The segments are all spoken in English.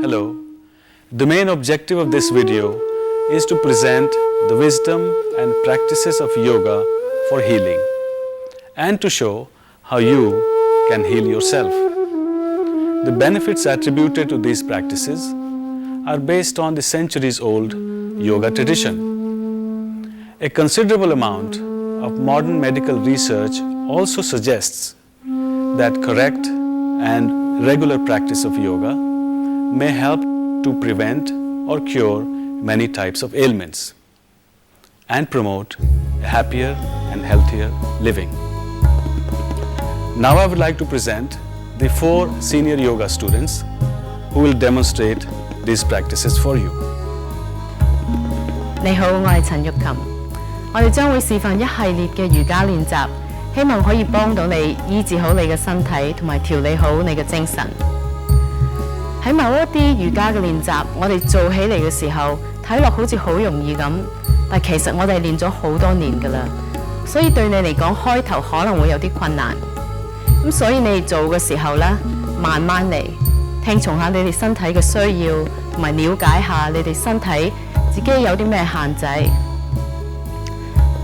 Hello. The main objective of this video is to present the wisdom and practices of yoga for healing and to show how you can heal yourself. The benefits attributed to these practices are based on the centuries-old yoga tradition. A considerable amount of modern medical research also suggests that correct and regular practice of yoga may help to prevent or cure many types of ailments and promote a happier and healthier living. Now I would like to present the 4 senior yoga students who will demonstrate these practices for you. 你好，我係陳玉琴。我哋將會示範一系列嘅瑜伽練習，希望可以幫到你醫治好你嘅身體，同埋調理好你嘅精神。喺某一啲瑜伽嘅練習，我哋做起嚟嘅時候，睇落好似好容易咁，但其實我哋練咗好多年㗎啦，所以對你嚟講，開頭可能會有啲困難。咁所以你哋做嘅時候咧，慢慢嚟，聽從下你哋身體嘅需要，同埋了解下你哋身體自己有啲咩限制。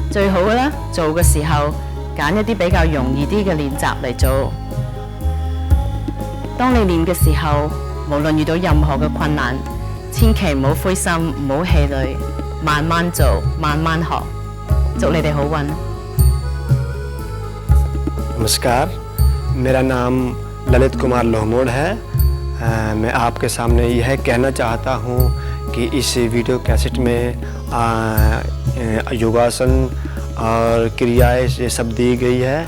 最好嘅咧，做嘅時候揀一啲比較容易啲嘅練習嚟做。當你練嘅時候，無論遇到任何嘅困難，千祈唔好灰心，唔好氣餒，慢慢做，慢慢學。祝你哋好運。नमस्कार, मेरा नाम ललित कुमार लोहमोड़ है। मैं आपके सामने यह कहना चाहता हूँ कि इस वीडियो कैसेट में योगासन और क्रियाएं ये सब दी गई है।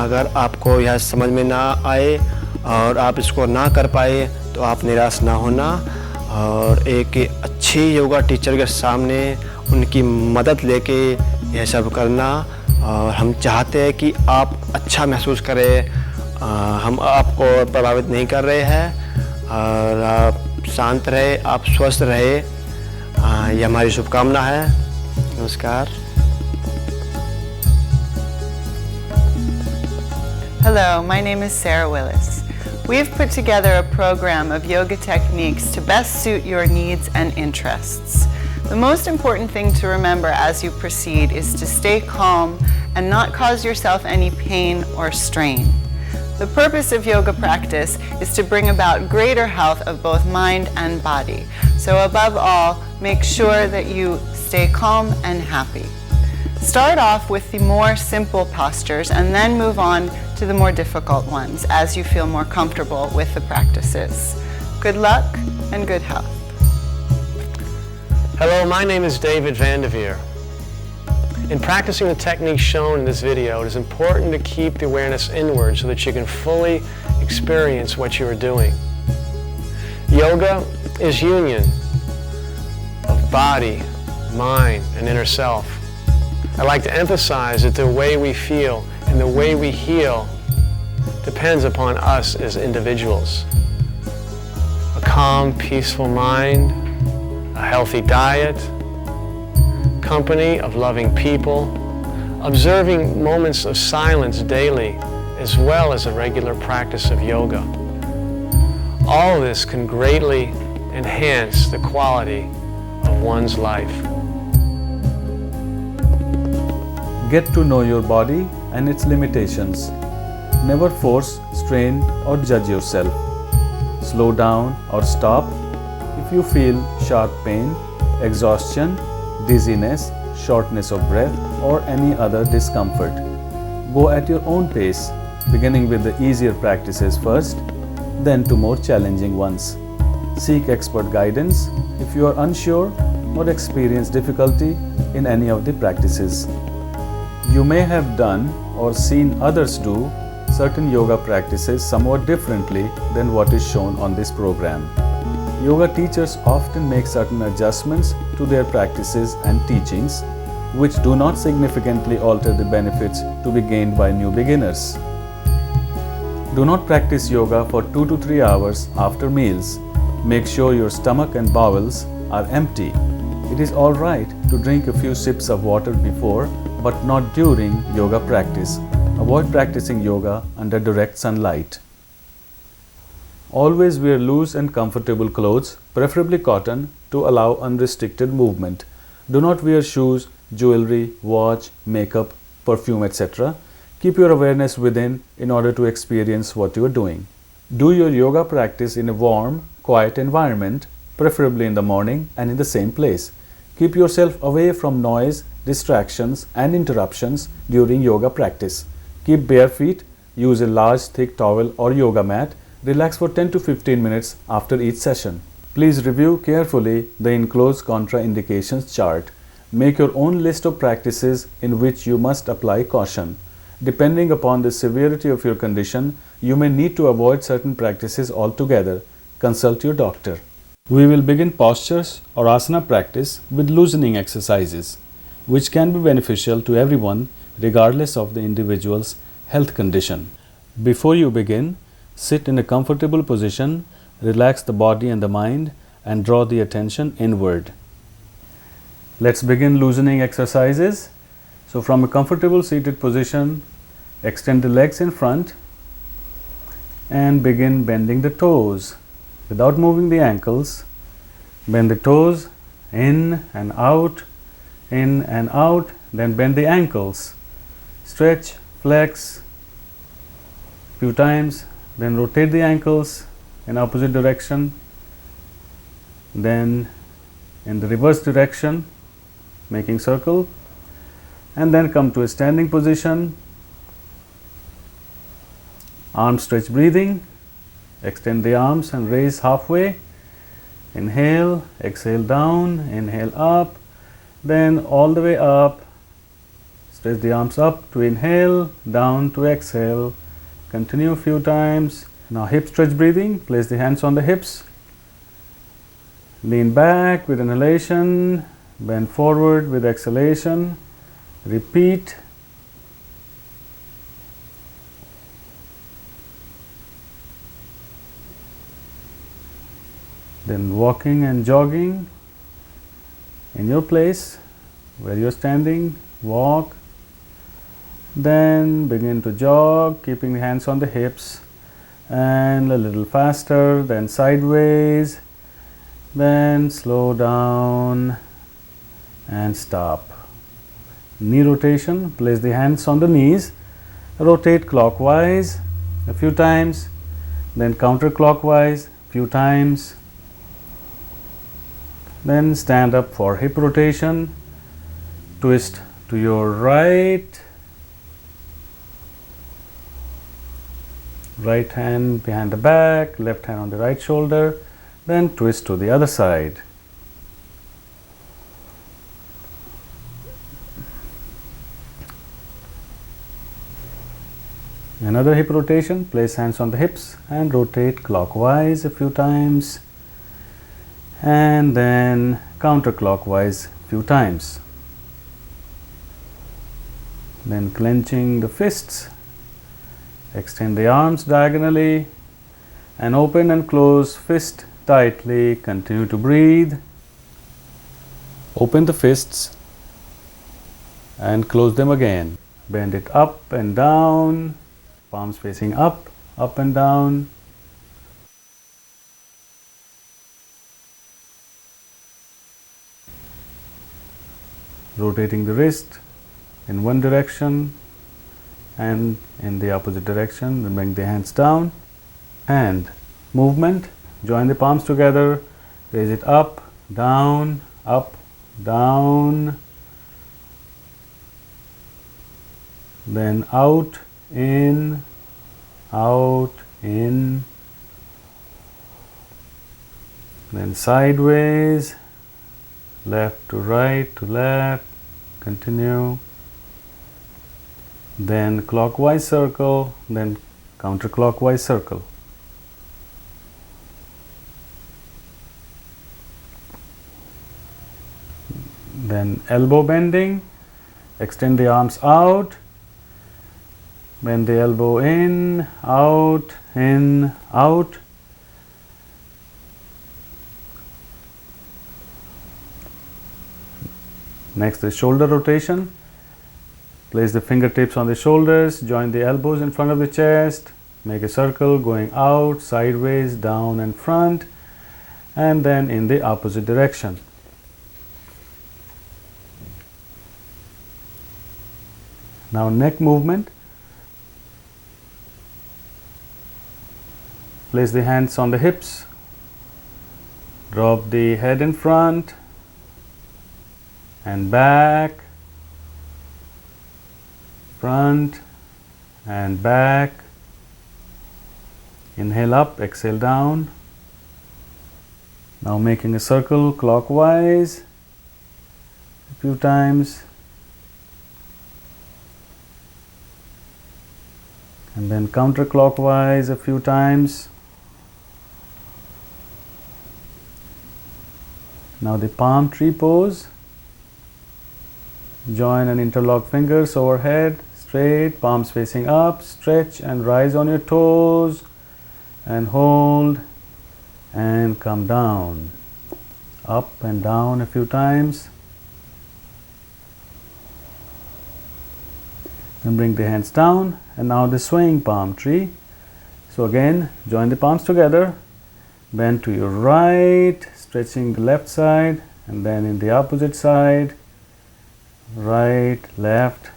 अगर आपको यह समझ में ना आए और आप इसको ना कर पाए तो आप निराश ना होना और एक अच्छी योगा टीचर के सामने उनकी मदद लेके यह सब करना। और हम चाहते हैं कि आप अच्छा महसूस करें, हम आपको प्रभावित नहीं कर रहे हैं और आप शांत रहे, आप स्वस्थ रहे, ये हमारी शुभकामना है। नमस्कार। Hello, my name is Sarah Willis. We've put together a program of yoga techniques to best suit your needs and interests. The most important thing to remember as you proceed is to stay calm and not cause yourself any pain or strain. The purpose of yoga practice is to bring about greater health of both mind and body. So above all, make sure that you stay calm and happy. Start off with the more simple postures and then move on to the more difficult ones as you feel more comfortable with the practices. Good luck and good health. Hello, my name is David Vanderveer. In practicing the techniques shown in this video, it is important to keep the awareness inward so that you can fully experience what you are doing. Yoga is union of body, mind, and inner self. I like to emphasize that the way we feel and the way we heal depends upon us as individuals. A calm, peaceful mind, a healthy diet, company of loving people, observing moments of silence daily, as well as a regular practice of yoga. All of this can greatly enhance the quality of one's life. Get to know your body and its limitations. Never force, strain, or judge yourself. Slow down or stop if you feel sharp pain, exhaustion, dizziness, shortness of breath, or any other discomfort. Go at your own pace, beginning with the easier practices first, then to more challenging ones. Seek expert guidance if you are unsure or experience difficulty in any of the practices. You may have done or seen others do certain yoga practices somewhat differently than what is shown on this program. Yoga teachers often make certain adjustments to their practices and teachings, which do not significantly alter the benefits to be gained by new beginners. Do not practice yoga for 2 to 3 hours after meals. Make sure your stomach and bowels are empty. It is all right to drink a few sips of water before, but not during yoga practice. Avoid practicing yoga under direct sunlight. Always wear loose and comfortable clothes, preferably cotton, to allow unrestricted movement. Do not wear shoes, jewelry, watch, makeup, perfume, etc. Keep your awareness within in order to experience what you are doing. Do your yoga practice in a warm, quiet environment, preferably in the morning and in the same place. Keep yourself away from noise, distractions and interruptions during yoga practice. Keep bare feet, use a large thick towel or yoga mat, relax for 10 to 15 minutes after each session. Please review carefully the enclosed contraindications chart. Make your own list of practices in which you must apply caution. Depending upon the severity of your condition, you may need to avoid certain practices altogether. Consult your doctor. We will begin postures or asana practice with loosening exercises, which can be beneficial to everyone regardless of the individual's health condition. Before you begin, sit in a comfortable position, relax the body and the mind, and draw the attention inward. Let's begin loosening exercises. So from a comfortable seated position, extend the legs in front and begin bending the toes without moving the ankles. Bend the toes in and out, then bend the ankles. Stretch, flex few times, then rotate the ankles in opposite direction, then in the reverse direction, making circle, and then come to a standing position. Arm stretch breathing. Extend the arms and raise halfway. Inhale, exhale down, inhale up, then all the way up. Stretch the arms up to inhale, down to exhale. Continue a few times. Now hip stretch breathing. Place the hands on the hips. Lean back with inhalation. Bend forward with exhalation. Repeat. Then walking and jogging in your place where you're standing. Walk. Then begin to jog, keeping the hands on the hips, and a little faster, then sideways, then slow down and stop. Knee rotation. Place the hands on the knees, rotate clockwise a few times, then counterclockwise a few times, then stand up for hip rotation. Twist to your right, right hand behind the back, left hand on the right shoulder, then twist to the other side. Another hip rotation. Place hands on the hips and rotate clockwise a few times, and then counterclockwise a few times. Then clenching the fists, extend the arms diagonally and open and close fist tightly. Continue to breathe. Open the fists and close them again. Bend it up and down, palms facing up and down. Rotating the wrist in one direction and in the opposite direction. Then bring the hands down. Hand movement. Join the palms together. Raise it up, down, down. Then out, in, then sideways, left to right to left. Continue. Then clockwise circle, then counterclockwise circle. Then elbow bending. Extend the arms out. Bend the elbow in, out, in, out. Next is shoulder rotation. Place the fingertips on the shoulders, join the elbows in front of the chest, make a circle going out, sideways, down and front, and then in the opposite direction. Now neck movement. Place the hands on the hips. Drop the head in front and back, front and back. Inhale up, exhale down. Now making a circle clockwise a few times. And then counterclockwise a few times. Now the palm tree pose. Join and interlock fingers overhead, straight, palms facing up, stretch and rise on your toes and hold and come down. Up and down a few times. And bring the hands down, and now the swaying palm tree. So again, join the palms together, bend to your right, stretching the left side, and then in the opposite side, right, left,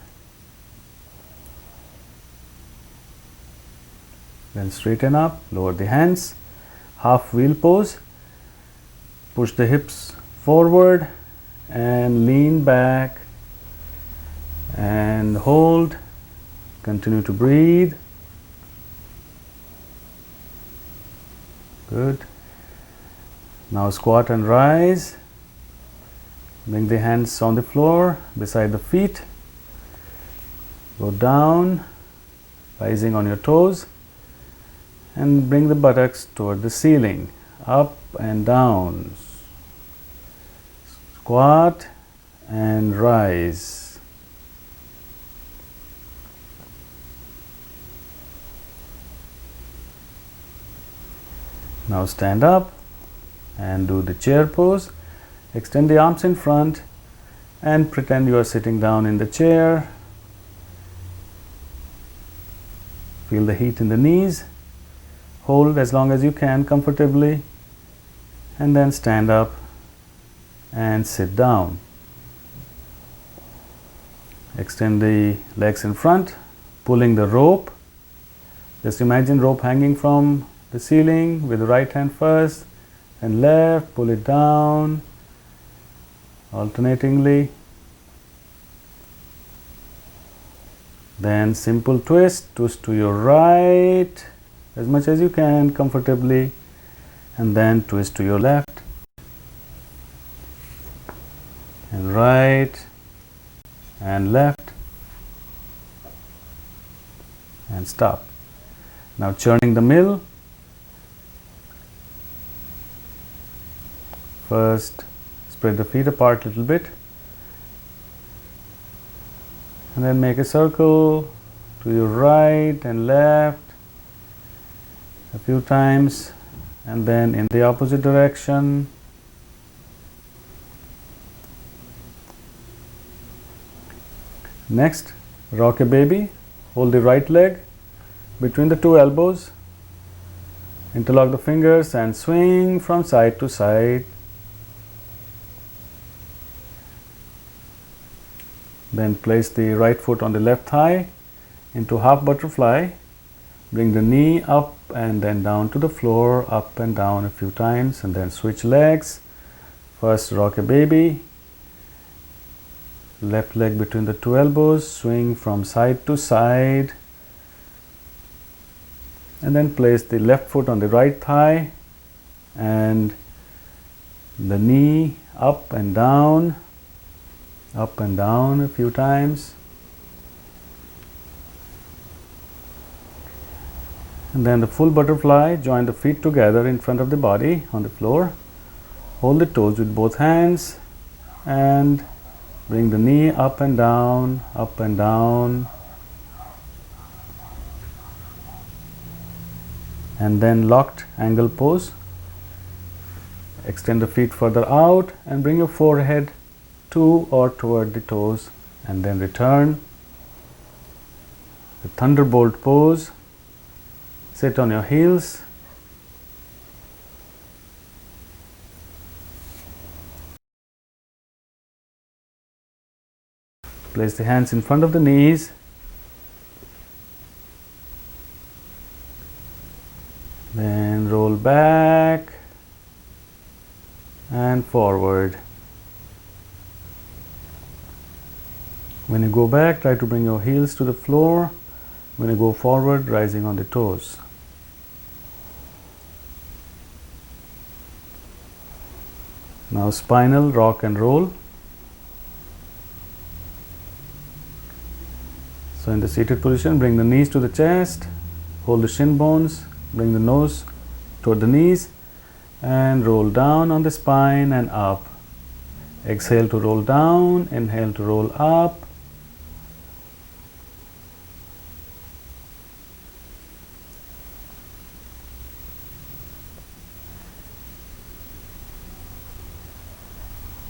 then straighten up, lower the hands, half wheel pose, push the hips forward and lean back and hold. Continue to breathe. Good. Now squat and rise. Bring the hands on the floor beside the feet. Go down, rising on your toes, and bring the buttocks toward the ceiling. Up and down. Squat and rise. Now stand up and do the chair pose. Extend the arms in front and pretend you are sitting down in the chair. Feel the heat in the knees. Hold as long as you can comfortably, and then stand up and sit down. Extend the legs in front, pulling the rope. Just imagine rope hanging from the ceiling with the right hand first and left, pull it down alternatingly. Then simple twist to your right as much as you can comfortably, and then twist to your left and right and left and stop. Now churning the mill. First, spread the feet apart a little bit, and then make a circle to your right and left a few times, and then in the opposite direction. Next, rock a baby. Hold the right leg between the two elbows, interlock the fingers and swing from side to side. Then place the right foot on the left thigh into half butterfly. Bring the knee up and then down to the floor, up and down a few times, and then switch legs. First rock a baby. Left leg between the two elbows, swing from side to side. And then place the left foot on the right thigh and the knee up and down a few times. And then the full butterfly, join the feet together in front of the body on the floor. Hold the toes with both hands and bring the knee up and down, up and down. And then locked angle pose. Extend the feet further out and bring your forehead to or toward the toes, and then return. The thunderbolt pose. Sit on your heels. Place the hands in front of the knees. Then roll back and forward. When you go back, try to bring your heels to the floor. When you go forward, rising on the toes. Now spinal rock and roll. So in the seated position, bring the knees to the chest, hold the shin bones, bring the nose toward the knees and roll down on the spine and up. Exhale to roll down, inhale to roll up.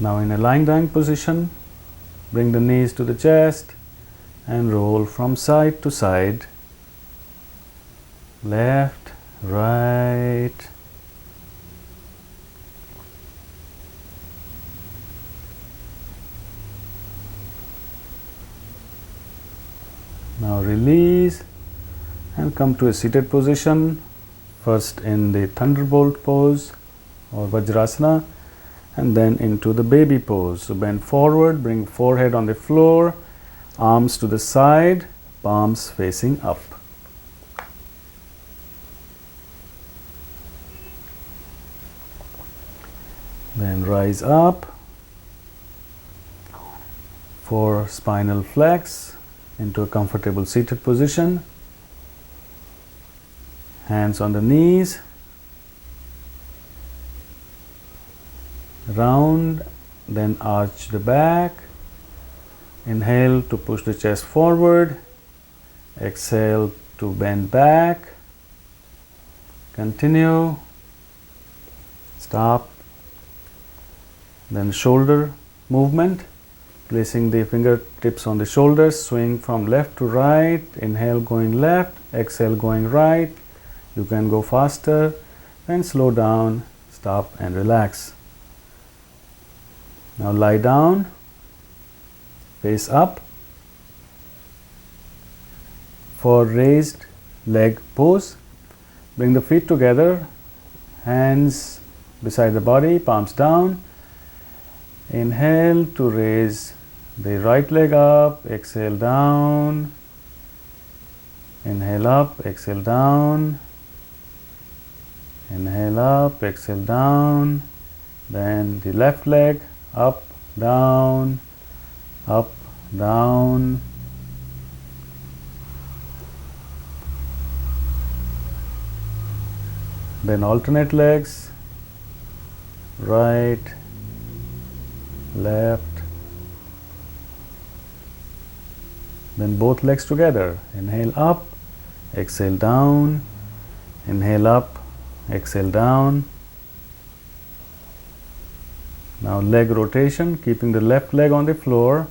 Now in a lying down position, bring the knees to the chest and roll from side to side, left, right. Now release and come to a seated position, first in the thunderbolt pose or Vajrasana and then into the baby pose. So bend forward, bring forehead on the floor, arms to the side, palms facing up. Then rise up for spinal flex into a comfortable seated position. Hands on the knees. Round, then arch the back. Inhale to push the chest forward. Exhale to bend back. Continue. Stop. Then shoulder movement. Placing the fingertips on the shoulders. Swing from left to right. Inhale going left. Exhale going right. You can go faster. Then slow down. Stop and relax. Now lie down. Face up for raised leg pose. Bring the feet together, hands beside the body, palms down. Inhale to raise the right leg up, exhale down. Inhale up, exhale down. Inhale up, exhale down. Then the left leg up, down, up, down. Then alternate legs, right, left. Then both legs together. Inhale up, exhale down. Inhale up, exhale down. Now leg rotation, keeping the left leg on the floor.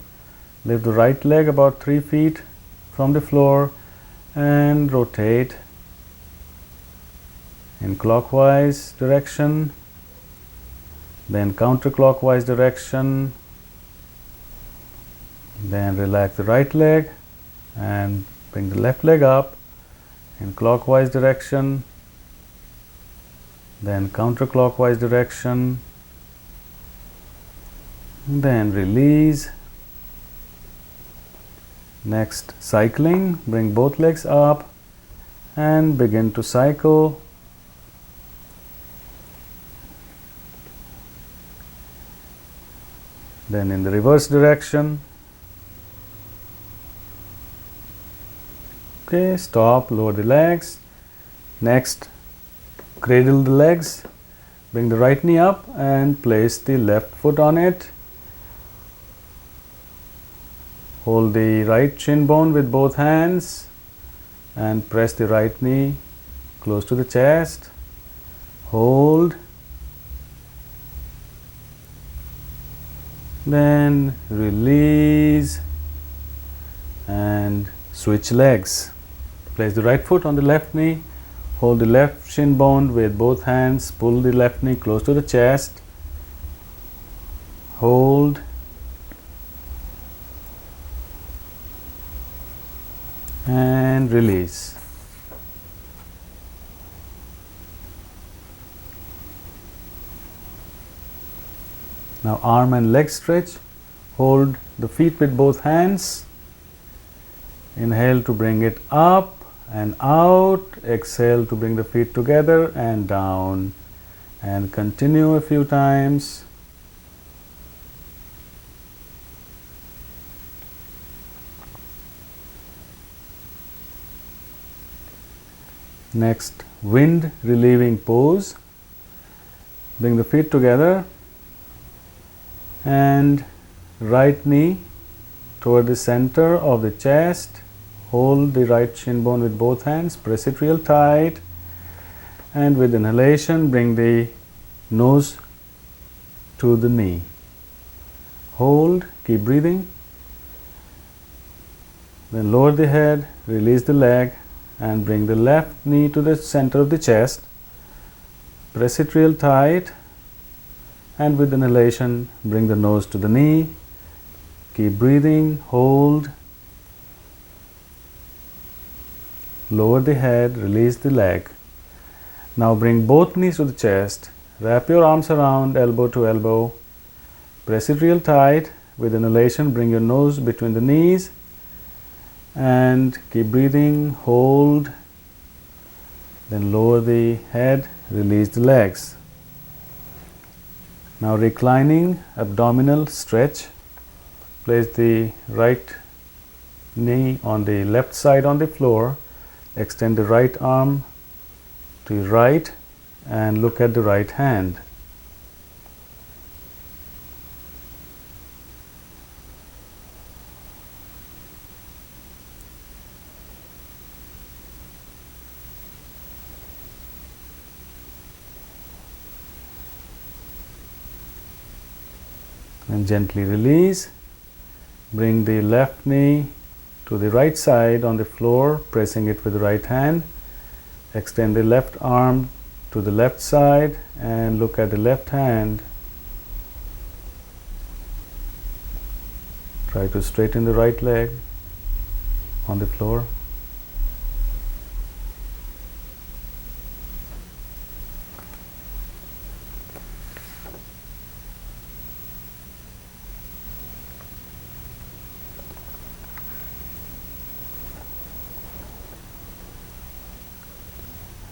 Lift the right leg about 3 feet from the floor and rotate in clockwise direction, then counterclockwise direction. Then relax the right leg and bring the left leg up in clockwise direction, then counterclockwise direction. Then release. Next, cycling. Bring both legs up and begin to cycle. Then in the reverse direction. Okay, stop, lower the legs. Next, cradle the legs. Bring the right knee up and place the left foot on it. Hold the right shin bone with both hands and press the right knee close to the chest. Hold. Then release and switch legs. Place the right foot on the left knee. hold the left shin bone with both hands, pull the left knee close to the chest, hold, and release. Now arm and leg stretch. Hold the feet with both hands. Inhale to bring it up and out. Exhale to bring the feet together and down. And continue a few times. Next, wind relieving pose. Bring the feet together and right knee toward the center of the chest. Hold the right shin bone with both hands, press it real tight, and with inhalation bring the nose to the knee. Hold, keep breathing. Then lower the head, release the leg, and bring the left knee to the center of the chest. Press it real tight, and with inhalation bring the nose to the knee. Keep breathing, hold. Lower the head, release the leg. Now bring both knees to the chest. Wrap your arms around elbow to elbow. Press it real tight. With inhalation, bring your nose between the knees. And keep breathing, hold. Then lower the head, release the legs. Now reclining abdominal stretch. Place the right knee on the left side on the floor. Extend the right arm to your right and look at the right hand. And gently release. Bring the left knee to the right side on the floor, pressing it with the right hand. Extend the left arm to the left side and look at the left hand. Try to straighten the right leg on the floor.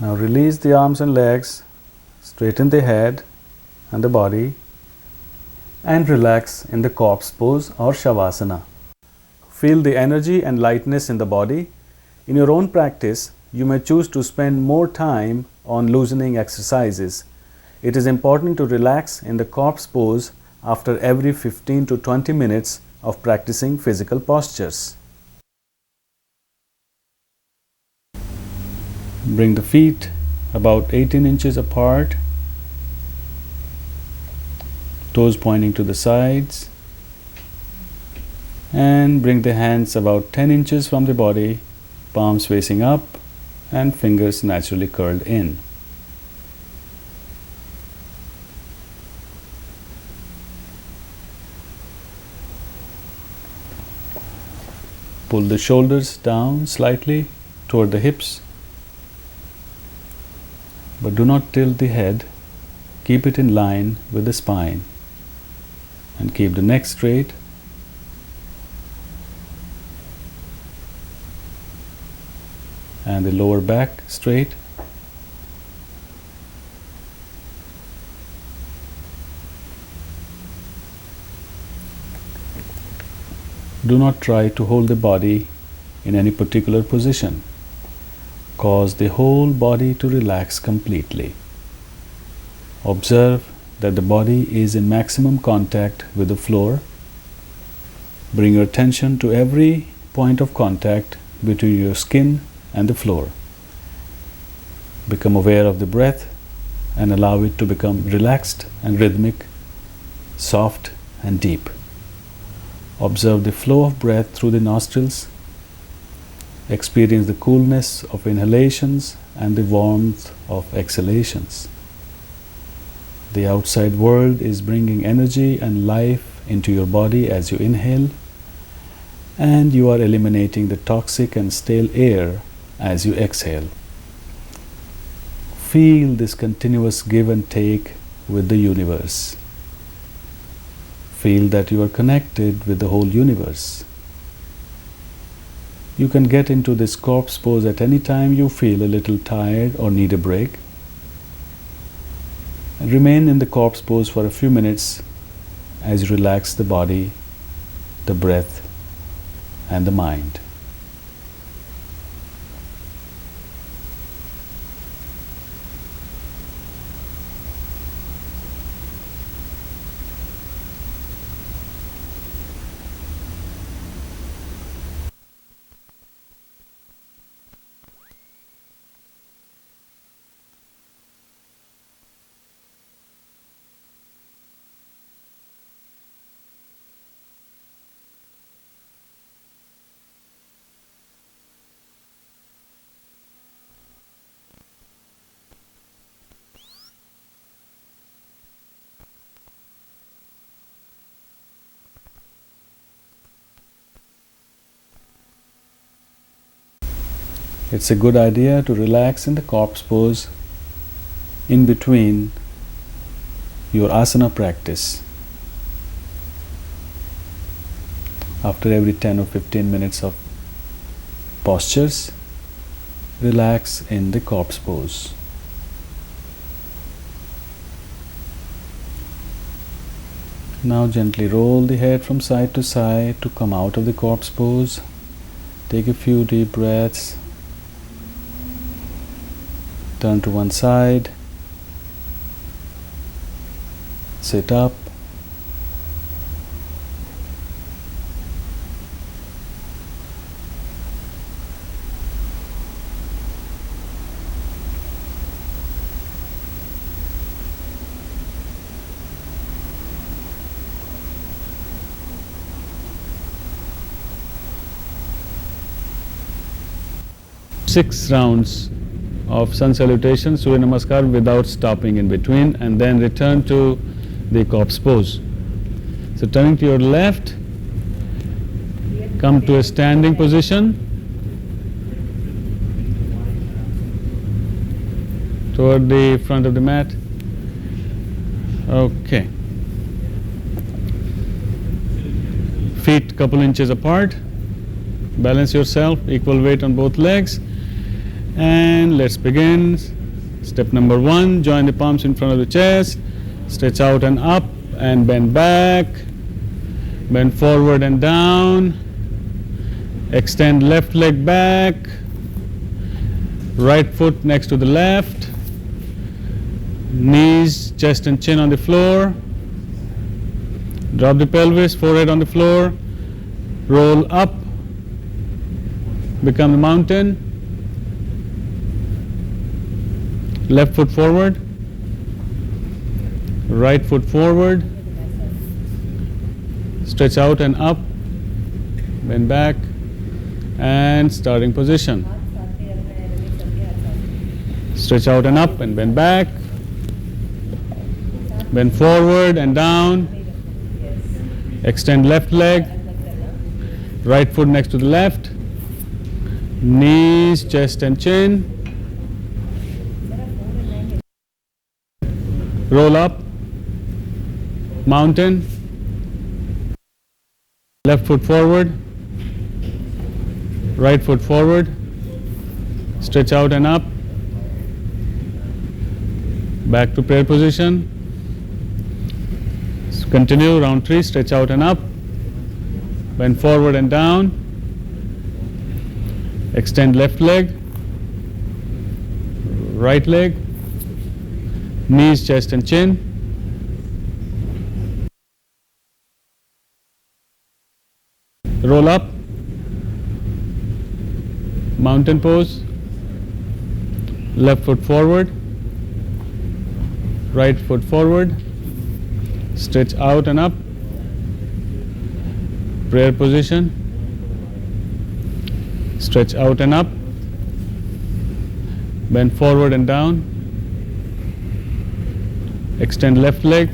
Now release the arms and legs, straighten the head and the body, and relax in the corpse pose or Shavasana. Feel the energy and lightness in the body. In your own practice, you may choose to spend more time on loosening exercises. It is important to relax in the corpse pose after every 15 to 20 minutes of practicing physical postures. Bring the feet about 18 inches apart, toes pointing to the sides, and bring the hands about 10 inches from the body, palms facing up and fingers naturally curled in. Pull the shoulders down slightly toward the hips, but do not tilt the head. Keep it in line with the spine and keep the neck straight. And the lower back straight. Do not try to hold the body in any particular position. Cause the whole body to relax completely. Observe that the body is in maximum contact with the floor. Bring your attention to every point of contact between your skin and the floor. Become aware of the breath and allow it to become relaxed and rhythmic, soft and deep. Observe the flow of breath through the nostrils Experience the coolness of inhalations and the warmth of exhalations. The outside world is bringing energy and life into your body as you inhale, and you are eliminating the toxic and stale air as you exhale. Feel this continuous give and take with the universe. Feel that you are connected with the whole universe. You can get into this corpse pose at any time you feel a little tired or need a break. And remain in the corpse pose for a few minutes as you relax the body, the breath, and the mind. It's a good idea to relax in the corpse pose in between your asana practice. After every 10 or 15 minutes of postures, relax in the corpse pose. Now gently roll the head from side to side to come out of the corpse pose. Take a few deep breaths. Turn to one side. Sit up. Six rounds of sun salutation, Surya Namaskar, without stopping in between, and then return to the corpse pose. So turning to your left, come to a standing position, toward the front of the mat. Okay. Feet couple inches apart. Balance yourself, equal weight on both legs. And let's begin. Step number 1, join the palms in front of the chest, stretch out and up and bend back, bend forward and down, extend left leg back, right foot next to the left, knees, chest and chin on the floor, drop the pelvis, forehead on the floor, roll up, become a mountain. Left foot forward, right foot forward, stretch out and up, bend back, and starting position. Stretch out and up and bend back, bend forward and down, extend left leg, right foot next to the left, knees, chest and chin. Roll up, mountain, left foot forward, right foot forward, stretch out and up, back to prayer position. Continue, round 3, stretch out and up, bend forward and down, extend left leg, right leg, knees, chest and chin. Roll up, mountain pose, left foot forward, right foot forward, stretch out and up, prayer position. Stretch out and up. Bend forward and down. Extend left leg,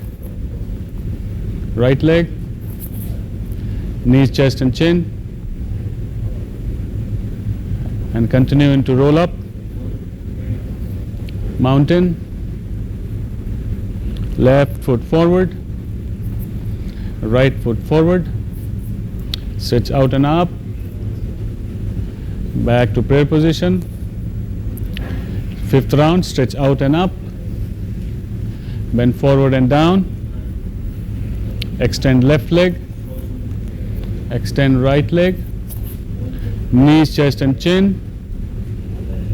right leg, knees, chest and chin, and continue into roll up, mountain, left foot forward, right foot forward, stretch out and up, back to prayer position. Fifth round, stretch out and up, bend forward and down, extend left leg, extend right leg, knees, chest and chin,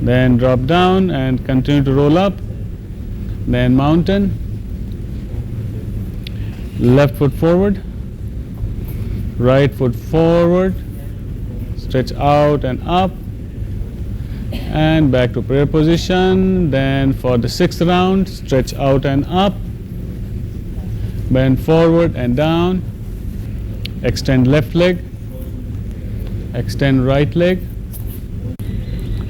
then drop down and continue to roll up, then mountain, left foot forward, right foot forward, stretch out and up, and back to prayer position. Then for the sixth round, stretch out and up, bend forward and down, extend left leg, extend right leg,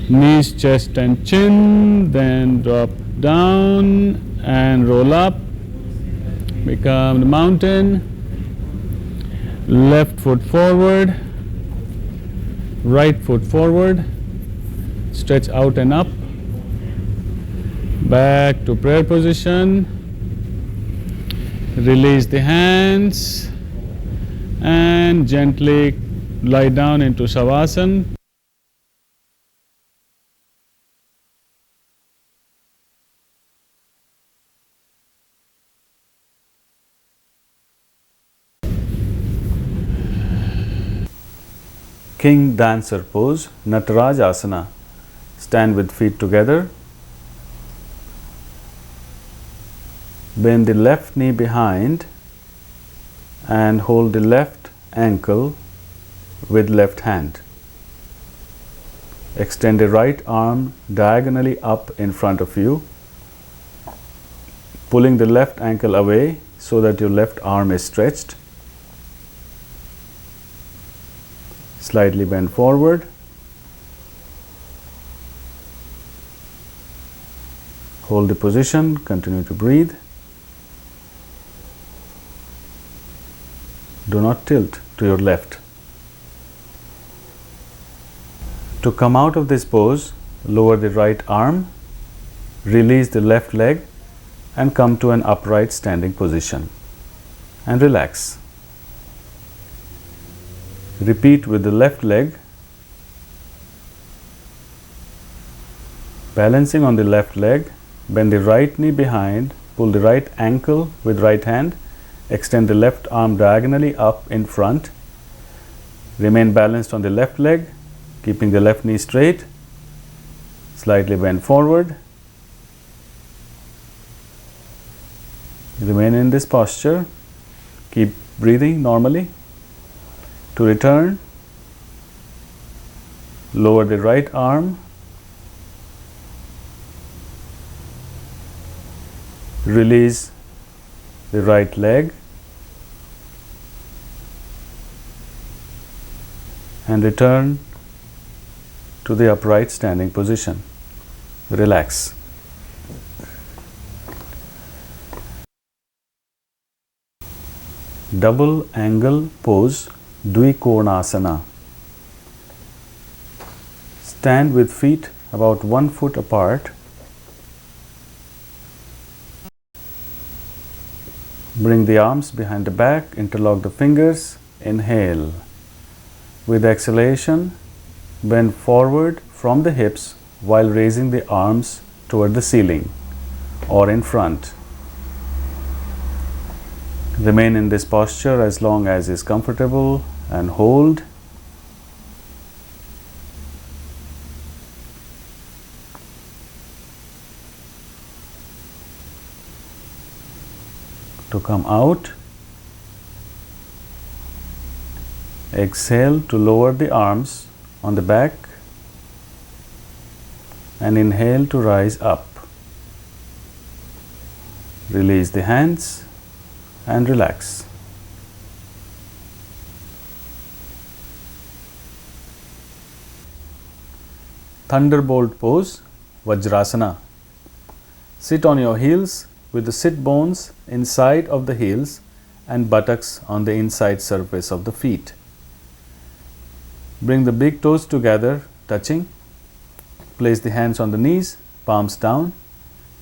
knees, chest and chin, then drop down and roll up, become the mountain, left foot forward, right foot forward, stretch out and up, back to prayer position, release the hands and gently lie down into Shavasana. King dancer pose, Nataraj asana. Stand with feet together. Bend the left knee behind and hold the left ankle with left hand. Extend the right arm diagonally up in front of you, pulling the left ankle away so that your left arm is stretched. Slightly bend forward. Hold the position, continue to breathe. Do not tilt to your left. To come out of this pose, lower the right arm, release the left leg and come to an upright standing position and relax. Repeat with the left leg, balancing on the left leg, bend the right knee behind, pull the right ankle with right hand, extend the left arm diagonally up in front, remain balanced on the left leg, keeping the left knee straight, slightly bend forward, remain in this posture, keep breathing normally. To return, lower the right arm, release the right leg and return to the upright standing position. Relax. Double angle pose, Dvikonasana. Stand with feet about 1 foot apart. Bring the arms behind the back, interlock the fingers, inhale. With exhalation, bend forward from the hips while raising the arms toward the ceiling or in front. Remain in this posture as long as is comfortable and hold. To come out, exhale to lower the arms on the back and inhale to rise up. Release the hands and relax. Thunderbolt pose, Vajrasana. Sit on your heels with the sit bones inside of the heels and buttocks on the inside surface of the feet. Bring the big toes together, touching. Place the hands on the knees, palms down.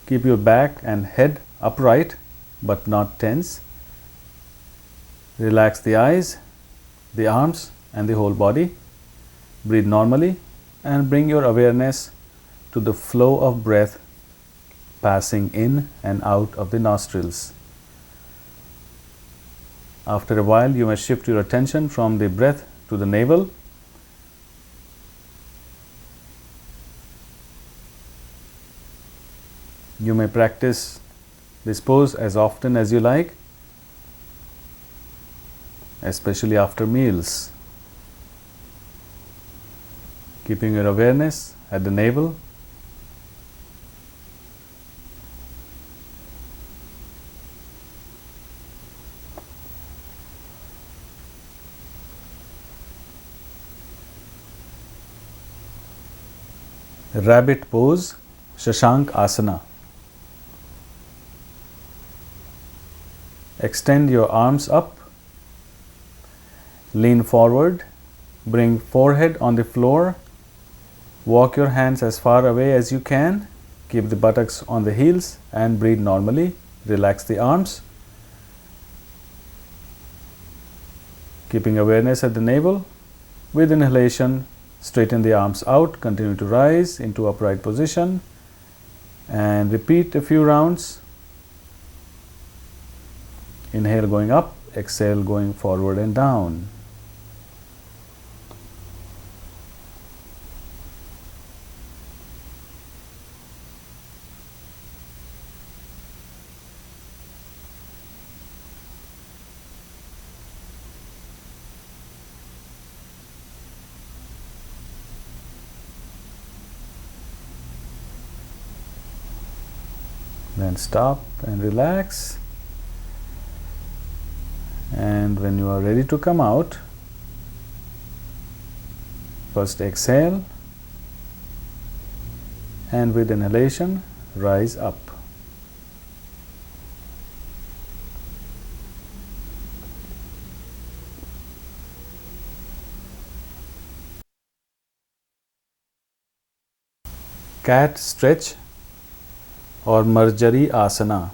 Keep your back and head upright but not tense. Relax the eyes, the arms and the whole body. Breathe normally and bring your awareness to the flow of breath passing in and out of the nostrils. After a while, you may shift your attention from the breath to the navel. You may practice this pose as often as you like, especially after meals. Keeping your awareness at the navel. Rabbit pose, Shashank Asana. Extend your arms up. Lean forward. Bring forehead on the floor. Walk your hands as far away as you can. Keep the buttocks on the heels and breathe normally. Relax the arms. Keeping awareness at the navel. With inhalation, straighten the arms out. Continue to rise into upright position and repeat a few rounds. Inhale going up, exhale going forward and down. Then stop and relax. And when you are ready to come out, first exhale and with inhalation, rise up. Cat stretch or Marjari Asana.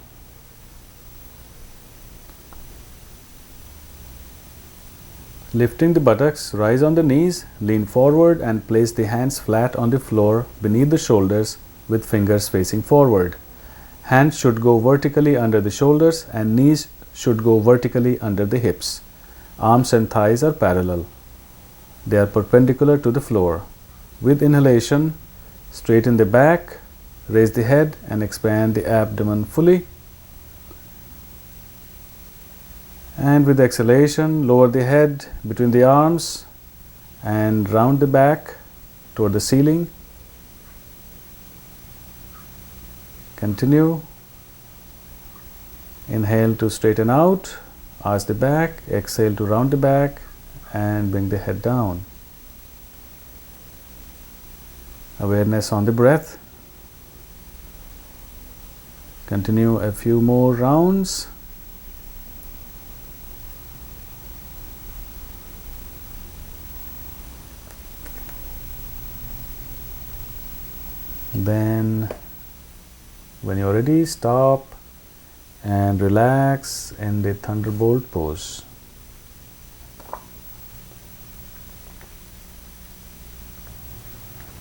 Lifting the buttocks, rise on the knees, lean forward and place the hands flat on the floor beneath the shoulders with fingers facing forward. Hands should go vertically under the shoulders and knees should go vertically under the hips. Arms and thighs are parallel. They are perpendicular to the floor. With inhalation, straighten the back, raise the head and expand the abdomen fully. And with exhalation, lower the head between the arms and round the back toward the ceiling. Continue. Inhale to straighten out, arch the back, exhale to round the back and bring the head down. Awareness on the breath. Continue a few more rounds. Then when you're ready, stop and relax in the thunderbolt pose.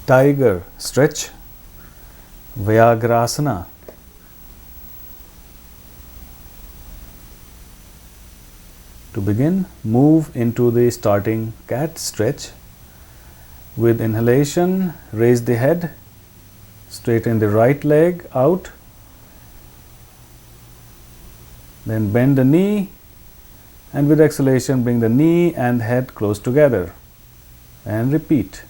Tiger stretch, Vyagrasana. To begin, move into the starting cat stretch. With inhalation, raise the head. Straighten the right leg out. Then bend the knee and with exhalation bring the knee and head close together and repeat.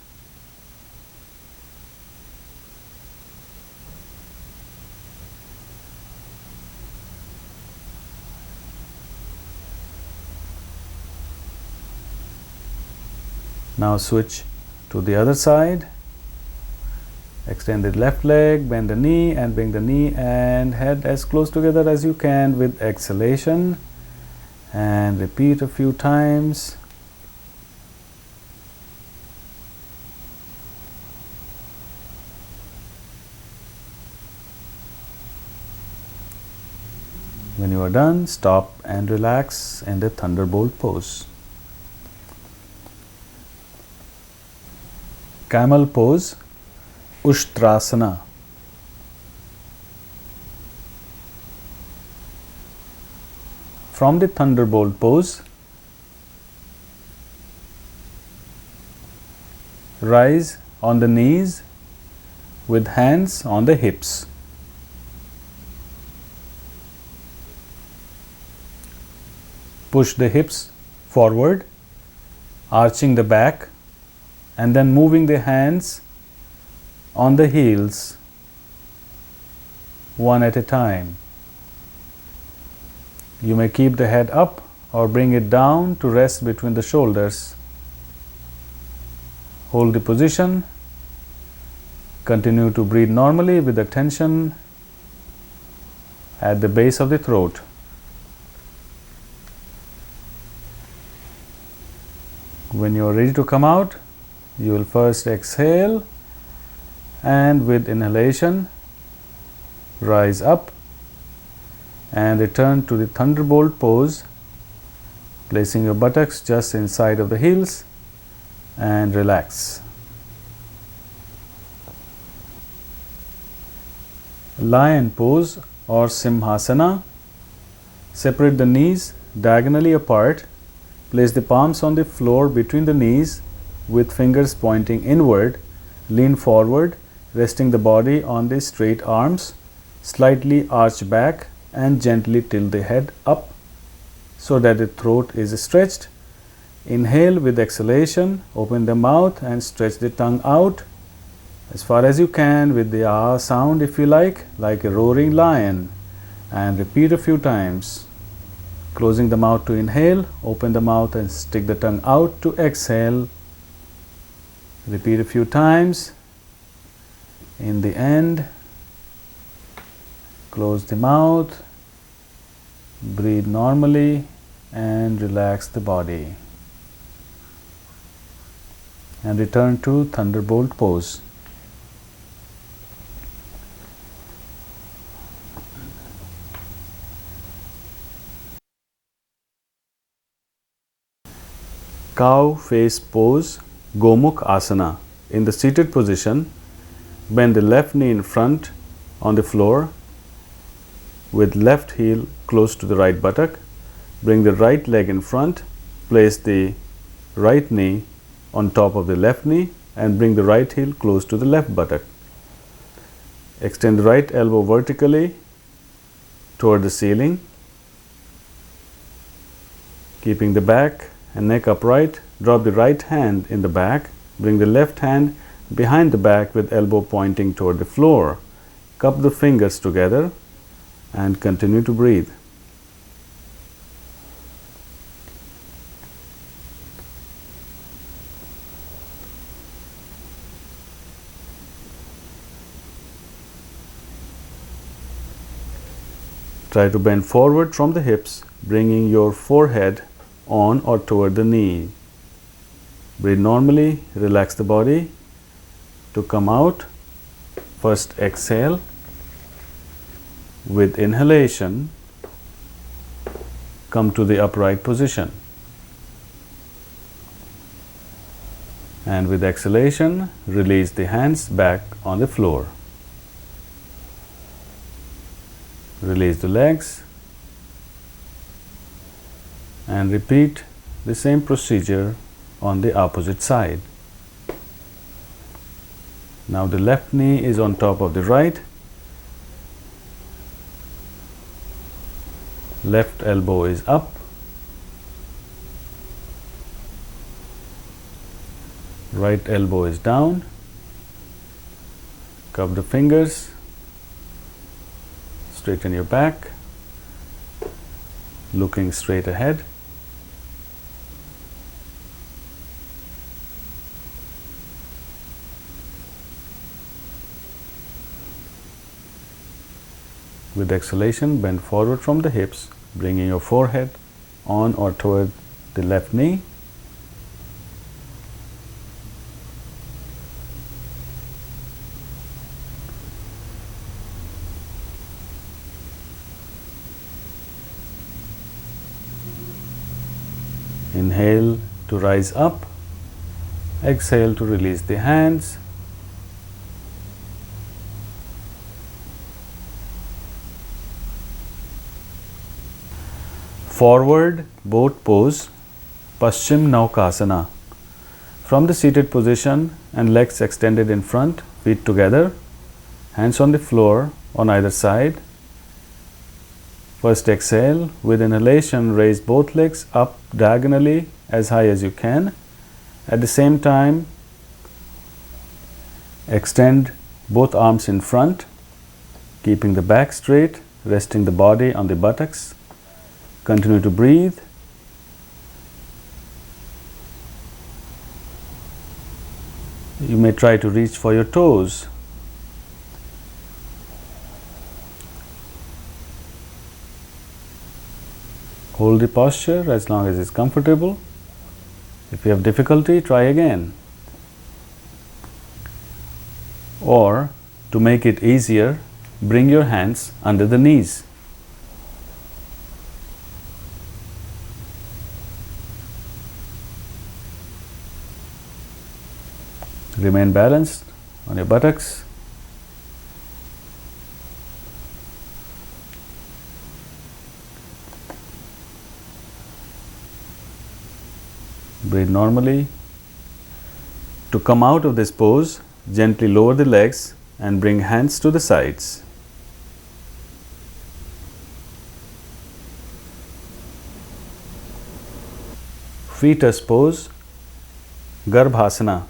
Now switch to the other side. Extend the left leg, bend the knee, and bring the knee and head as close together as you can with exhalation. And repeat a few times. When you are done, stop and relax in the thunderbolt pose. Camel pose, Ushtrasana. From the thunderbolt pose, rise on the knees with hands on the hips. Push the hips forward, arching the back, and then moving the hands on the heels one at a time. You may keep the head up or bring it down to rest between the shoulders. Hold the position. Continue to breathe normally with the tension at the base of the throat. When you are ready to come out, you will first exhale, and with inhalation, rise up and return to the thunderbolt pose, placing your buttocks just inside of the heels, and relax. Lion pose or Simhasana. Separate the knees diagonally apart. Place the palms on the floor between the knees with fingers pointing inward. Lean forward, resting the body on the straight arms. Slightly arch back and gently tilt the head up so that the throat is stretched. Inhale with exhalation, open the mouth and stretch the tongue out as far as you can with the ah sound, if you like a roaring lion, and repeat a few times. Closing the mouth to inhale, open the mouth and stick the tongue out to exhale. Repeat a few times. In the end, close the mouth, breathe normally, and relax the body. And return to thunderbolt pose. Cow face pose, Gomukh Asana. In the seated position, bend the left knee in front on the floor with left heel close to the right buttock. Bring the right leg in front, place the right knee on top of the left knee and bring the right heel close to the left buttock. Extend the right elbow vertically toward the ceiling, keeping the back and neck upright. Drop the right hand in the back. Bring the left hand behind the back with elbow pointing toward the floor. Cup the fingers together and continue to breathe. Try to bend forward from the hips, bringing your forehead on or toward the knee. Breathe normally, relax the body. To come out, first exhale. With inhalation, come to the upright position. And with exhalation, release the hands back on the floor. Release the legs. And repeat the same procedure on the opposite side. Now the left knee is on top of the right. Left elbow is up. Right elbow is down. Cup the fingers. Straighten your back. Looking straight ahead. With exhalation, bend forward from the hips, bringing your forehead on or toward the left knee. Inhale to rise up, exhale to release the hands. Forward boat pose, Paschim Naukasana. From the seated position and legs extended in front, feet together, hands on the floor on either side. First exhale, with inhalation raise both legs up diagonally as high as you can. At the same time, extend both arms in front, keeping the back straight, resting the body on the buttocks. Continue to breathe. You may try to reach for your toes. Hold the posture as long as it's comfortable. If you have difficulty, try again. Or, to make it easier, bring your hands under the knees. Remain balanced on your buttocks. Breathe normally. To come out of this pose, gently lower the legs and bring hands to the sides. Fetus pose, Garbhasana.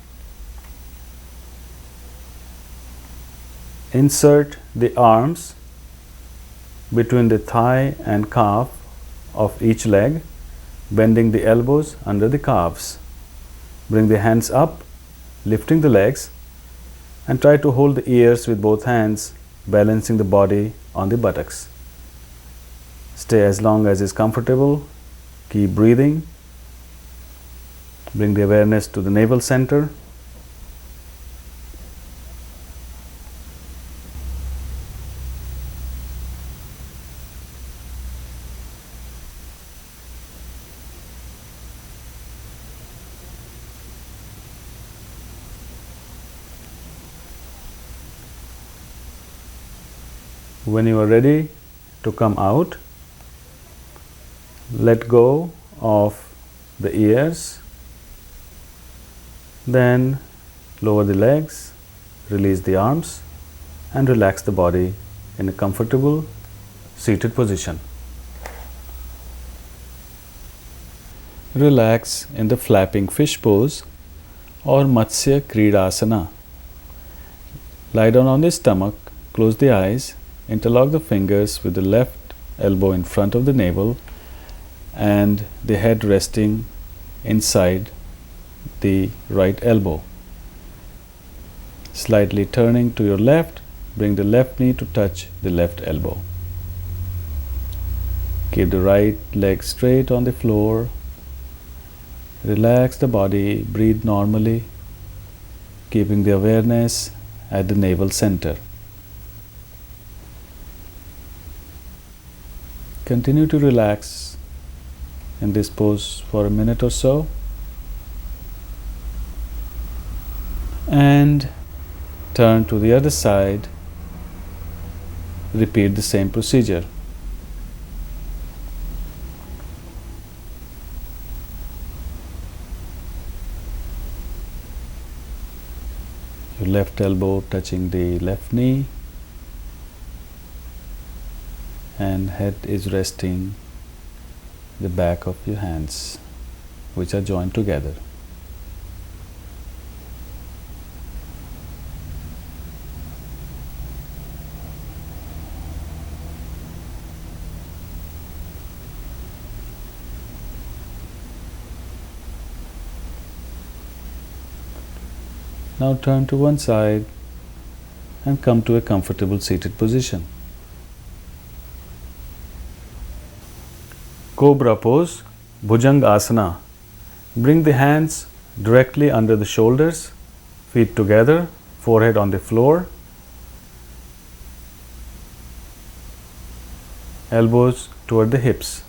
Insert the arms between the thigh and calf of each leg, bending the elbows under the calves. Bring the hands up, lifting the legs, and try to hold the ears with both hands, balancing the body on the buttocks. Stay as long as is comfortable. Keep breathing. Bring the awareness to the navel center. When you are ready to come out, let go of the ears, then lower the legs, release the arms, and relax the body in a comfortable seated position. Relax in the flapping fish pose or Matsya Kridasana. Lie down on the stomach, close the eyes, interlock the fingers with the left elbow in front of the navel and the head resting inside the right elbow. Slightly turning to your left, bring the left knee to touch the left elbow. Keep the right leg straight on the floor. Relax the body, breathe normally, keeping the awareness at the navel center. Continue to relax in this pose for a minute or so, and turn to the other side. Repeat the same procedure. Your left elbow touching the left knee, and head is resting the back of your hands, which are joined together. Now turn to one side and come to a comfortable seated position. Cobra pose, Bhujanga asana. Bring the hands directly under the shoulders, feet together, forehead on the floor, elbows toward the hips.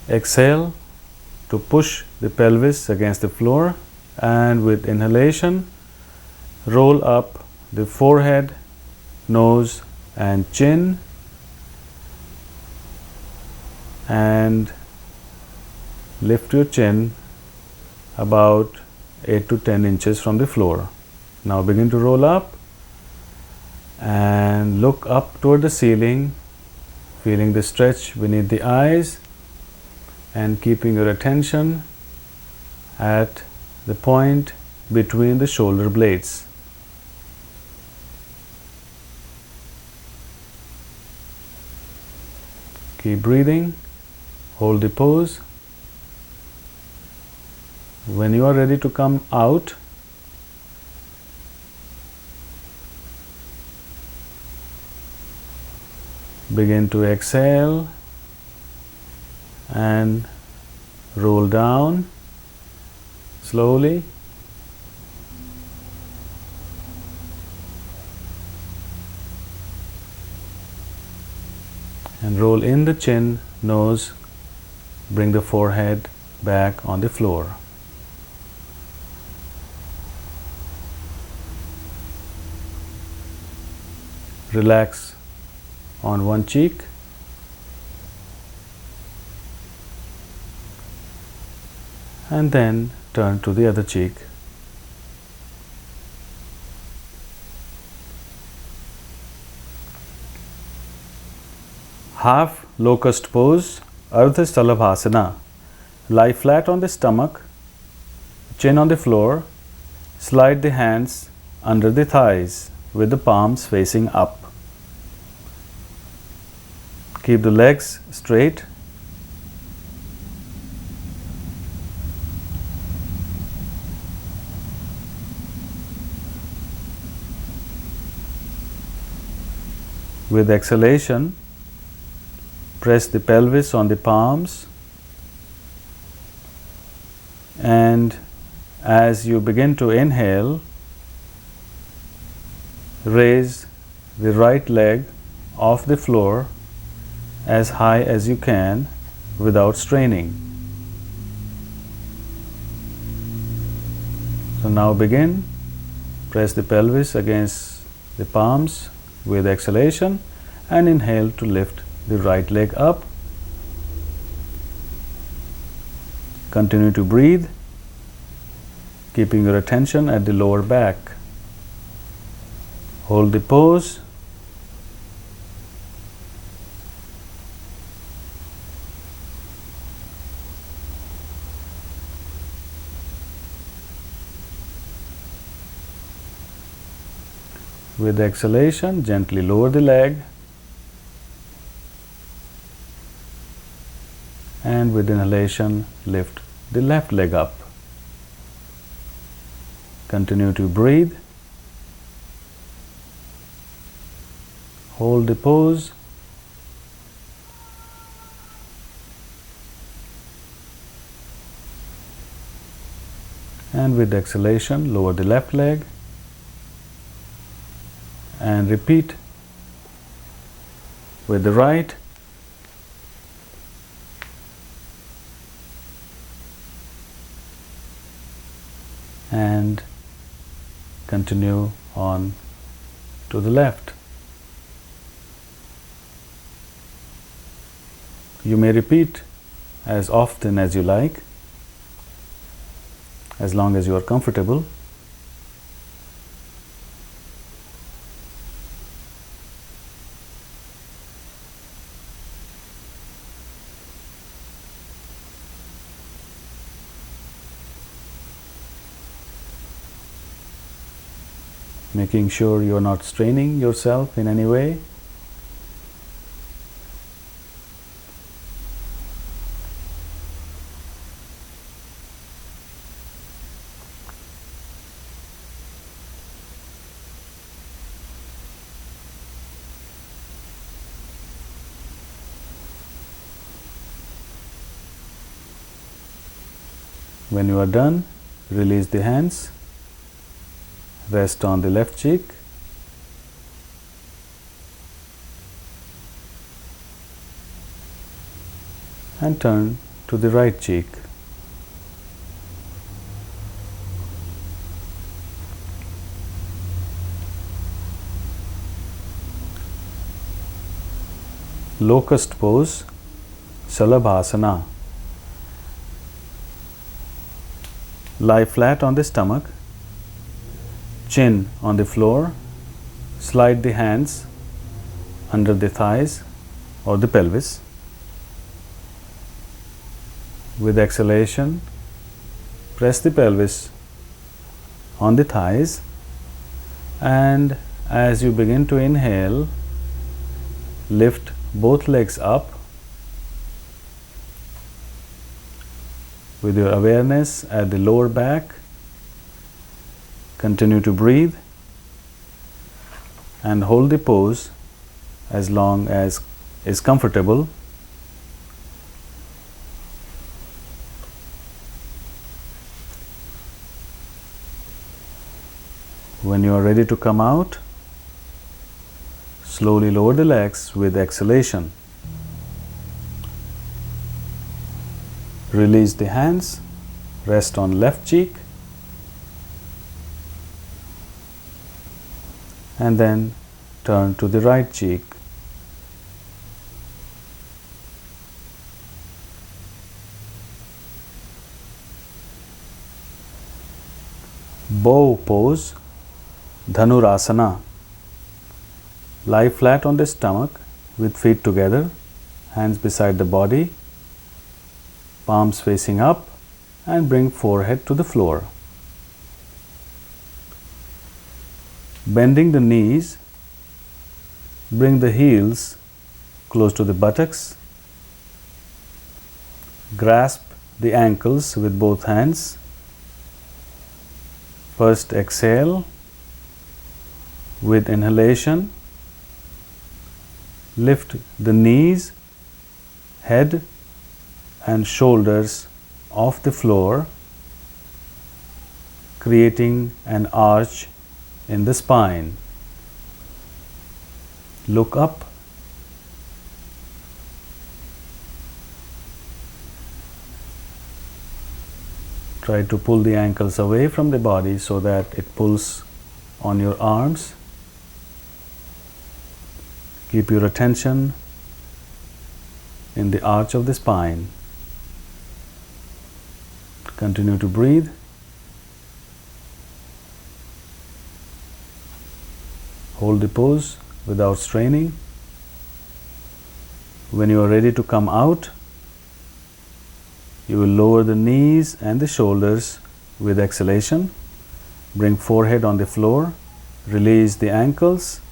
Exhale to push the pelvis against the floor, and with inhalation, roll up the forehead, nose and chin, and lift your chin about 8 to 10 inches from the floor. Now begin to roll up and look up toward the ceiling, feeling the stretch beneath the eyes and keeping your attention at the point between the shoulder blades. Keep breathing, hold the pose. When you are ready to come out, begin to exhale and roll down slowly. And roll in the chin, nose, bring the forehead back on the floor. Relax on one cheek. And then turn to the other cheek. Half locust pose, Ardha Stalabhasana. Lie flat on the stomach, chin on the floor, slide the hands under the thighs with the palms facing up. Keep the legs straight. With exhalation, press the pelvis on the palms, and as you begin to inhale, raise the right leg off the floor as high as you can without straining. So now begin, press the pelvis against the palms with exhalation and inhale to lift the right leg up. Continue to breathe, keeping your attention at the lower back. Hold the pose. With exhalation, gently lower the leg, and with inhalation, lift the left leg up. Continue to breathe. Hold the pose. And with exhalation, lower the left leg. And repeat with the right. And continue on to the left. You may repeat as often as you like, as long as you are comfortable. Making sure you are not straining yourself in any way. When you are done, release the hands, rest on the left cheek, and turn to the right cheek. Locust pose, Salabhasana. Lie flat on the stomach, chin on the floor, slide the hands under the thighs or the pelvis. With exhalation, press the pelvis on the thighs, and as you begin to inhale, lift both legs up with your awareness at the lower back. Continue to breathe and hold the pose as long as is comfortable. When you are ready to come out, slowly lower the legs with exhalation. Release the hands, rest on left cheek, and then turn to the right cheek. Bow pose, Dhanurasana. Lie flat on the stomach with feet together, hands beside the body, palms facing up, and bring forehead to the floor. Bending the knees, bring the heels close to the buttocks. Grasp the ankles with both hands. First exhale. With inhalation, lift the knees, head and shoulders off the floor, creating an arch in the spine. Look up. Try to pull the ankles away from the body so that it pulls on your arms. Keep your attention in the arch of the spine. Continue to breathe. Hold the pose without straining. When you are ready to come out, you will lower the knees and the shoulders with exhalation. Bring forehead on the floor. Release the ankles.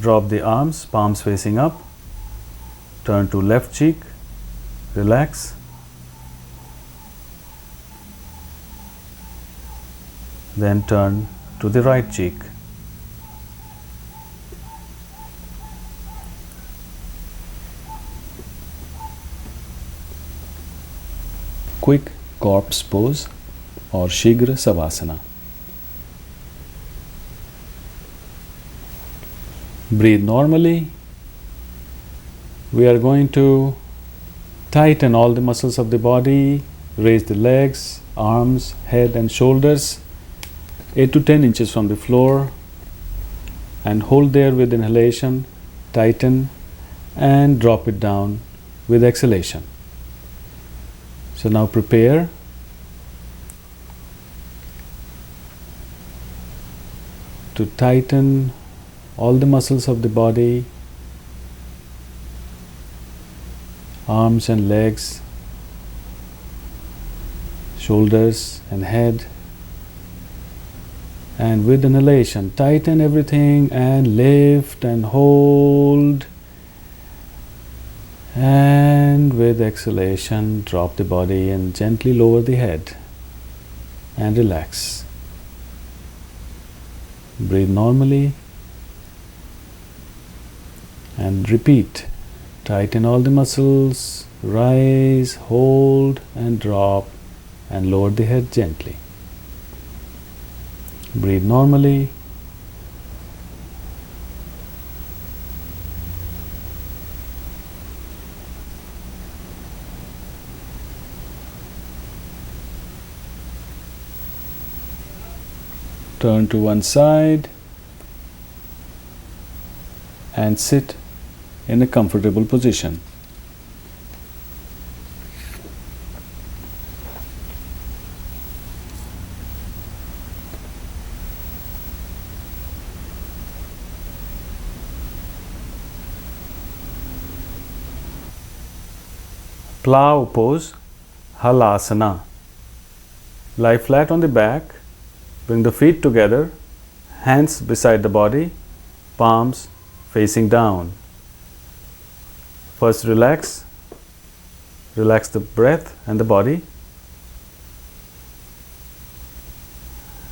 Drop the arms, palms facing up. Turn to left cheek. Relax. Then turn to the right cheek. Quick corpse pose or Shigra Savasana. Breathe normally. We are going to tighten all the muscles of the body, raise the legs, arms, head and shoulders 8 to 10 inches from the floor, and hold there with inhalation, tighten and drop it down with exhalation. So now prepare. To tighten all the muscles of the body, arms and legs, shoulders and head, and with inhalation tighten everything and lift and hold, and with exhalation drop the body and gently lower the head and relax. Breathe normally and repeat Tighten all the muscles, rise, hold and drop, and lower the head gently. Breathe normally. Turn to one side and sit in a comfortable position. Plow pose, halasana. Lie flat on the back, bring the feet together, hands beside the body, palms facing down. First relax the breath and the body.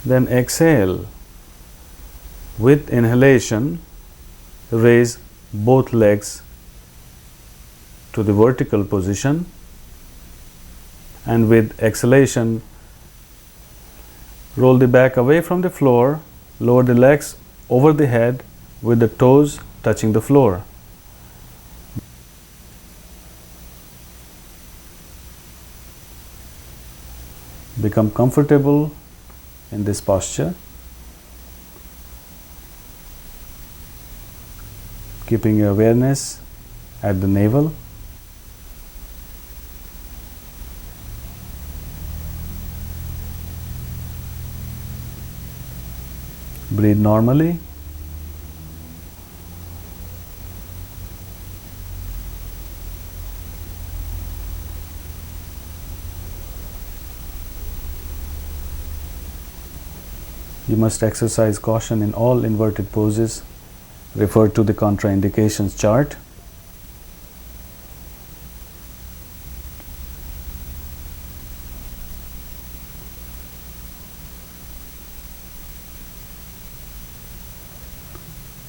Then exhale. With inhalation, raise both legs to the vertical position, and with exhalation, roll the back away from the floor, lower the legs over the head with the toes touching the floor. Become comfortable in this posture, keeping your awareness at the navel. Breathe normally. You must exercise caution in all inverted poses. Refer to the contraindications chart.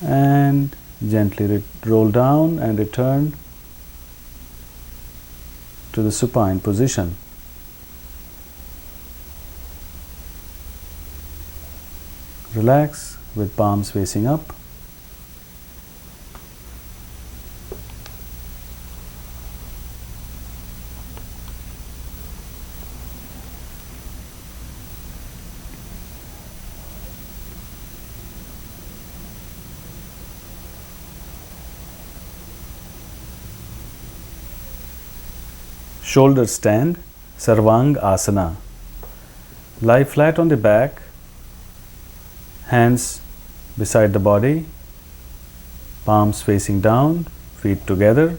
And gently roll down and return to the supine position. Relax with palms facing up. Shoulder stand, Sarvang Asana. Lie flat on the back, hands beside the body, palms facing down, feet together.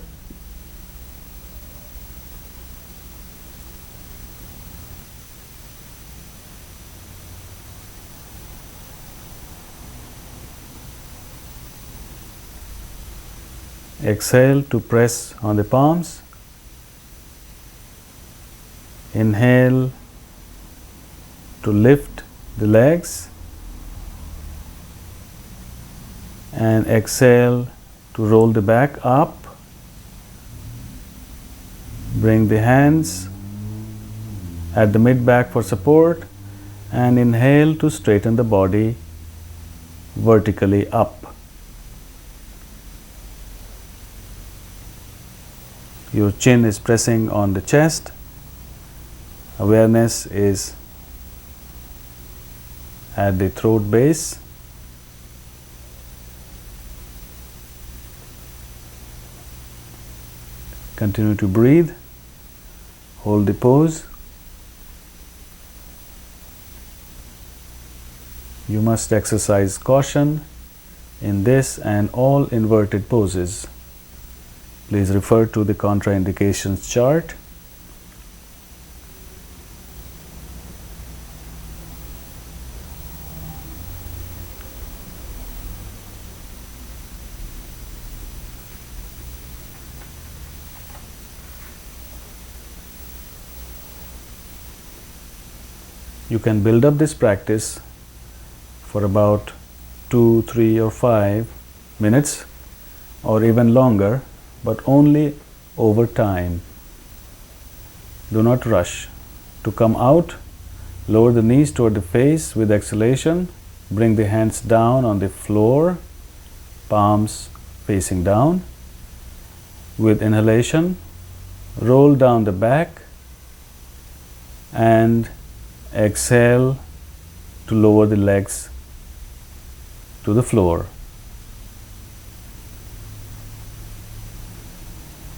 Exhale to press on the palms. Inhale to lift the legs, and exhale to roll the back up. Bring the hands at the mid back for support, and inhale to straighten the body vertically up. Your chin is pressing on the chest. Awareness is at the throat base. Continue to breathe. Hold the pose. You must exercise caution in this and all inverted poses. Please refer to the contraindications chart. You can build up this practice for about 2, 3 or 5 minutes or even longer but only over time. Do not rush. To come out, lower the knees toward the face with exhalation. Bring the hands down on the floor, palms facing down. With inhalation, roll down the back and exhale to lower the legs to the floor.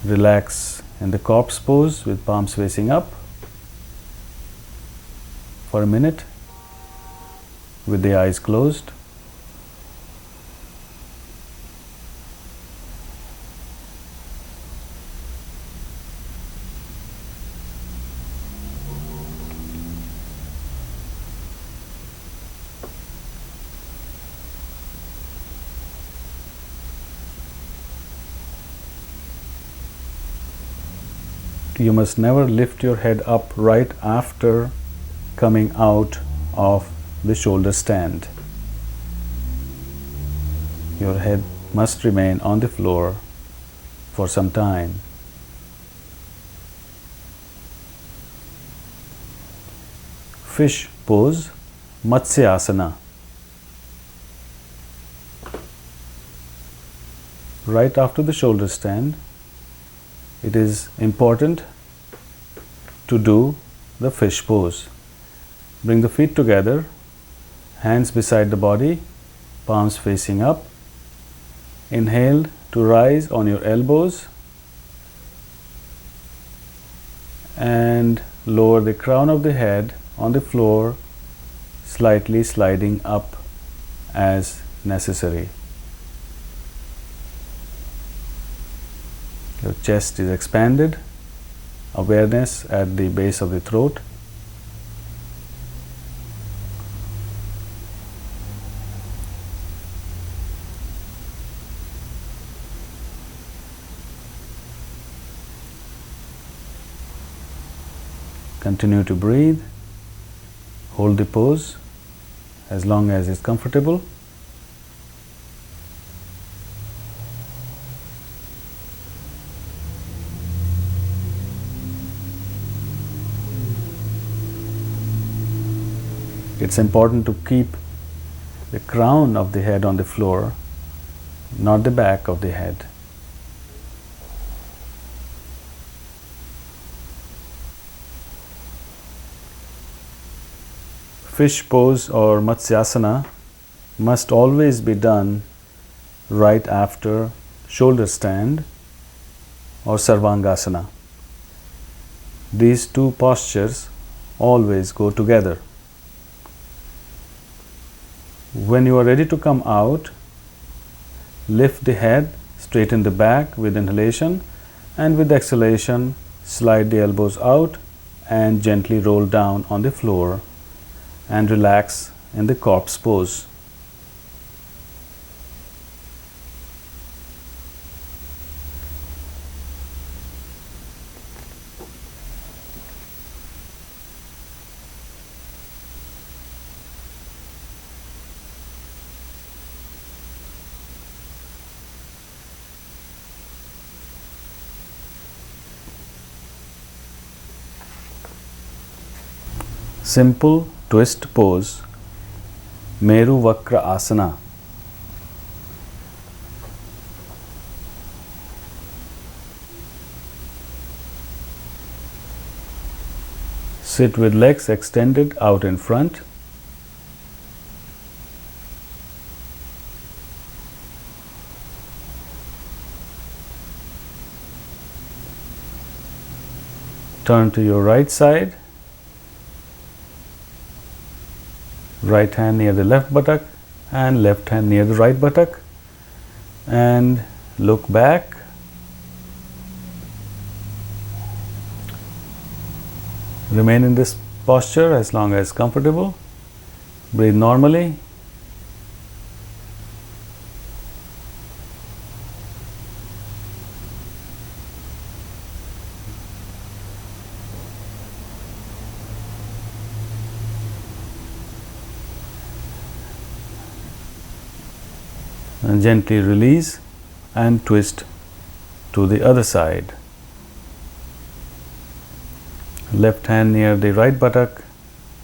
Relax in the corpse pose with palms facing up for a minute with the eyes closed. You must never lift your head up right after coming out of the shoulder stand. Your head must remain on the floor for some time. Fish pose, Matsya asana. Right after the shoulder stand, it is important to do the fish pose. Bring the feet together, hands beside the body, palms facing up. Inhale to rise on your elbows and lower the crown of the head on the floor, slightly sliding up as necessary. Your chest is expanded, awareness at the base of the throat. Continue to breathe, hold the pose as long as it's comfortable. It's important to keep the crown of the head on the floor, not the back of the head. Fish pose or Matsyasana must always be done right after shoulder stand or Sarvangasana. These two postures always go together. When you are ready to come out, lift the head, straighten the back with inhalation, and with exhalation, slide the elbows out and gently roll down on the floor and relax in the corpse pose. Simple twist pose, Meru Vakra Asana. Sit with legs extended out in front. Turn to your right side. Right hand near the left buttock and left hand near the right buttock, and look back. Remain in this posture as long as comfortable. Breathe normally. And gently release and twist to the other side. Left hand near the right buttock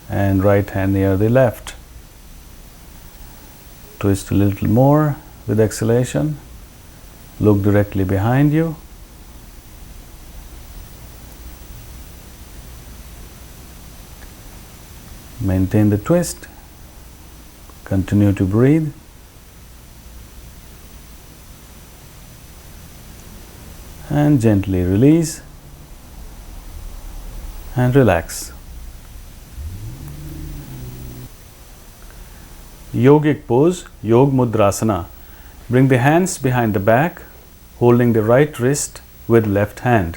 and right hand near the left. Twist a little more with exhalation. Look directly behind you. Maintain the twist. Continue to breathe. And gently release and relax. Yogic pose, Yog Mudrasana. Bring the hands behind the back, holding the right wrist with left hand.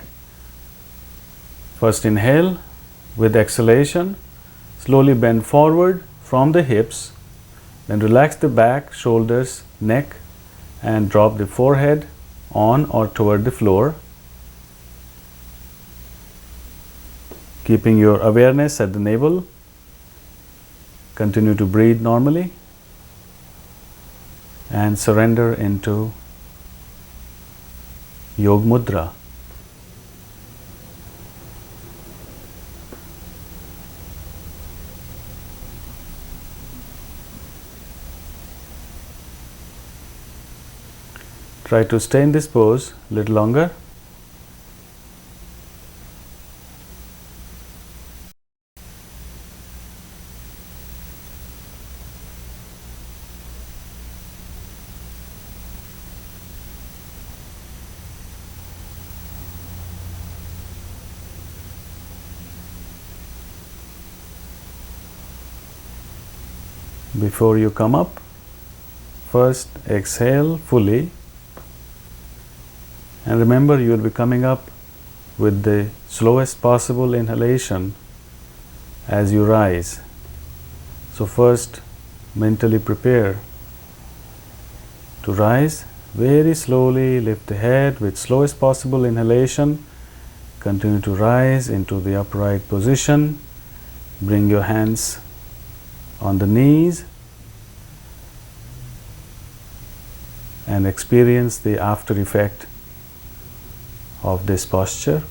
First inhale. With exhalation, slowly bend forward from the hips. Then relax the back, shoulders, neck, and drop the forehead on or toward the floor. Keeping your awareness at the navel. Continue to breathe normally and surrender into Yog Mudra. Try to stay in this pose a little longer. Before you come up, first exhale fully, and remember you will be coming up with the slowest possible inhalation as you rise. So first mentally prepare to rise very slowly. Lift the head with slowest possible inhalation. Continue to rise into the upright position. Bring your hands on the knees and experience the after effect of this posture.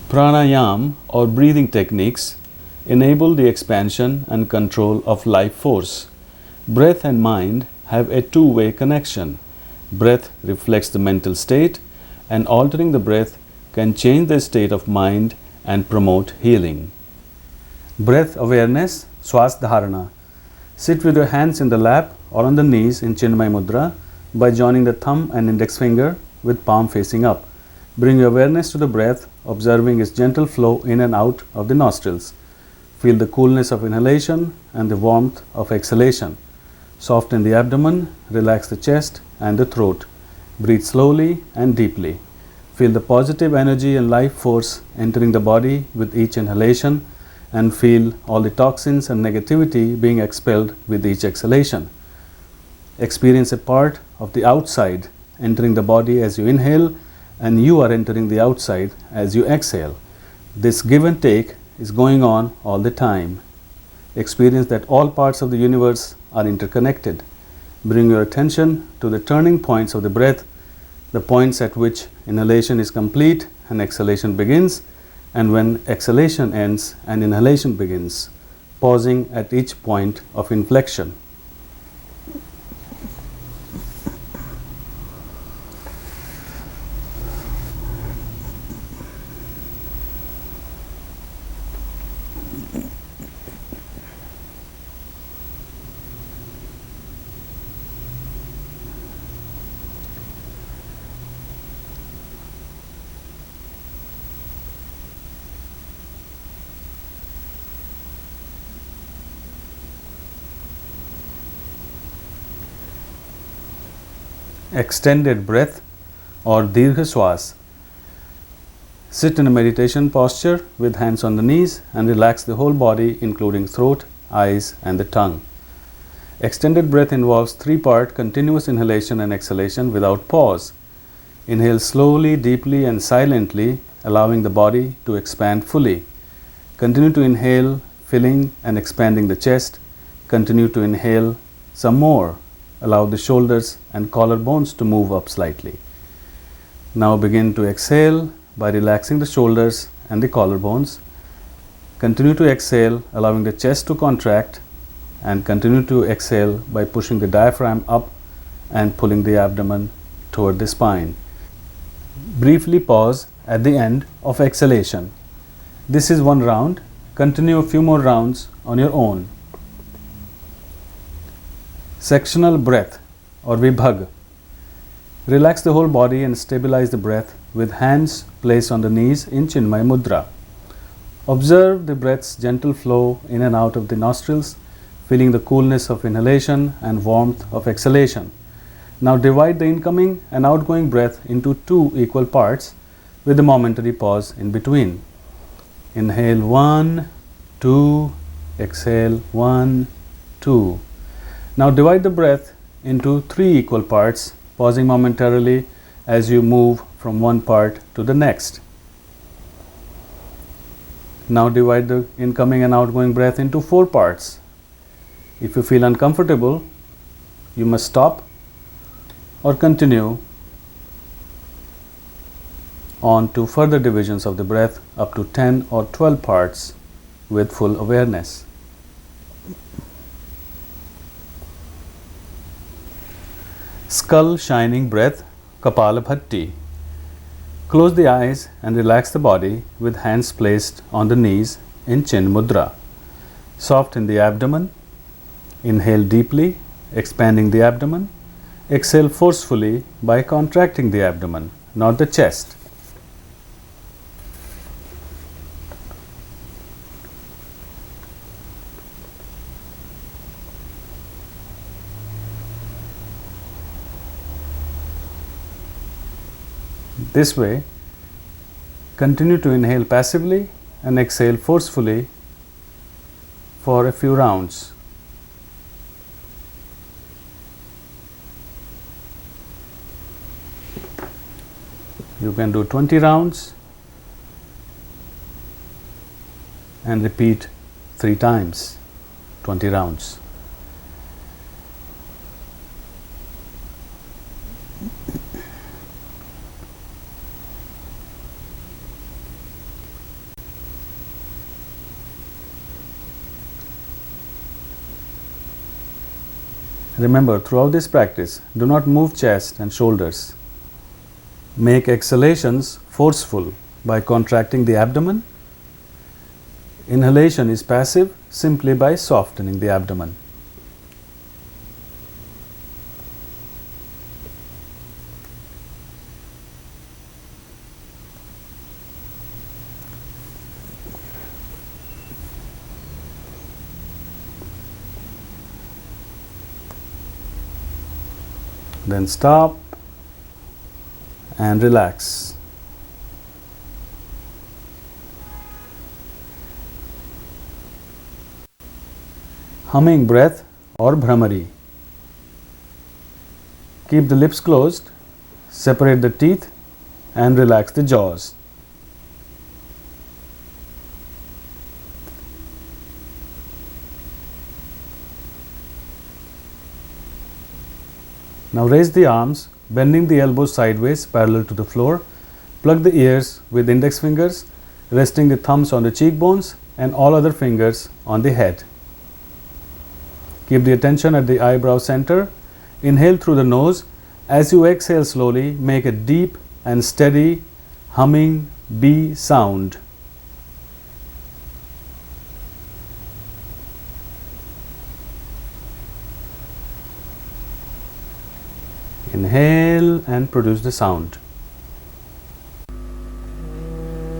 Pranayama or breathing techniques enable the expansion and control of life force. Breath and mind have a two-way connection. Breath reflects the mental state, and altering the breath can change the state of mind and promote healing. Breath awareness, Swas Dharana. Sit with your hands in the lap or on the knees in Chinmay Mudra by joining the thumb and index finger with palm facing up. Bring your awareness to the breath, observing its gentle flow in and out of the nostrils. Feel the coolness of inhalation and the warmth of exhalation. Soften the abdomen, relax the chest and the throat. Breathe slowly and deeply. Feel the positive energy and life force entering the body with each inhalation, and feel all the toxins and negativity being expelled with each exhalation. Experience a part of the outside entering the body as you inhale, and you are entering the outside as you exhale. This give and take is going on all the time. Experience that all parts of the universe are interconnected. Bring your attention to the turning points of the breath, the points at which inhalation is complete and exhalation begins, and when exhalation ends and inhalation begins, pausing at each point of inflection. Extended breath or Dirgha Swas. Sit in a meditation posture with hands on the knees and relax the whole body, including throat, eyes and the tongue. Extended breath involves three-part continuous inhalation and exhalation without pause. Inhale slowly, deeply and silently, allowing the body to expand fully. Continue to inhale, filling and expanding the chest. Continue to inhale some more. Allow the shoulders and collarbones to move up slightly. Now begin to exhale by relaxing the shoulders and the collarbones. Continue to exhale, allowing the chest to contract, and continue to exhale by pushing the diaphragm up and pulling the abdomen toward the spine. Briefly pause at the end of exhalation. This is one round. Continue a few more rounds on your own. Sectional breath or vibhag. Relax the whole body and stabilize the breath with hands placed on the knees in Chinmay Mudra. Observe the breath's gentle flow in and out of the nostrils, feeling the coolness of inhalation and warmth of exhalation. Now divide the incoming and outgoing breath into two equal parts with a momentary pause in between. Inhale 1, 2, exhale 1, 2. Now divide the breath into three equal parts, pausing momentarily as you move from one part to the next. Now divide the incoming and outgoing breath into four parts. If you feel uncomfortable, you must stop or continue on to further divisions of the breath up to 10 or 12 parts with full awareness. Skull shining breath, Kapalabhati. Close the eyes and relax the body with hands placed on the knees in Chin Mudra. Soften the abdomen. Inhale deeply, expanding the abdomen. Exhale forcefully by contracting the abdomen, not the chest. This way, continue to inhale passively and exhale forcefully for a few rounds. You can do 20 rounds and repeat 3 times, 20 rounds. Remember, throughout this practice, do not move chest and shoulders. Make exhalations forceful by contracting the abdomen. Inhalation is passive simply by softening the abdomen. Then stop and relax. Humming breath or Bhramari. Keep the lips closed, separate the teeth and relax the jaws. Now raise the arms, bending the elbows sideways parallel to the floor. Plug the ears with index fingers, resting the thumbs on the cheekbones and all other fingers on the head. Keep the attention at the eyebrow center. Inhale through the nose. As you exhale slowly, make a deep and steady humming B sound. Inhale and produce the sound.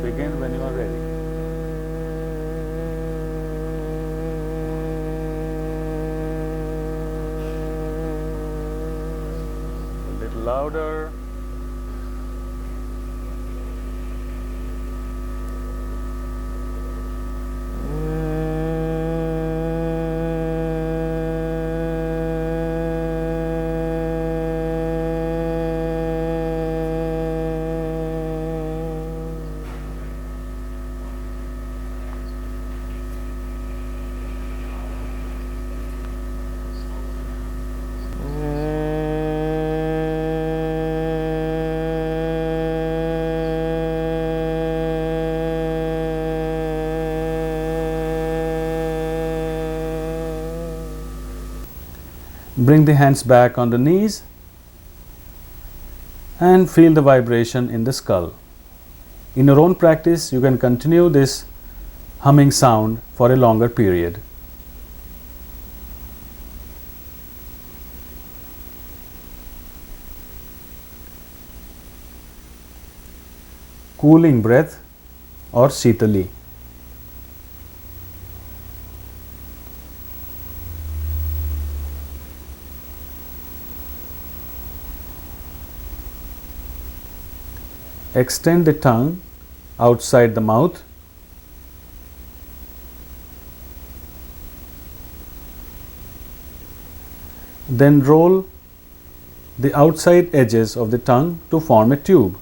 Begin when you are ready. A little louder. Bring the hands back on the knees and feel the vibration in the skull. In your own practice, you can continue this humming sound for a longer period. Cooling breath or Shitali. Extend the tongue outside the mouth. Then roll the outside edges of the tongue to form a tube.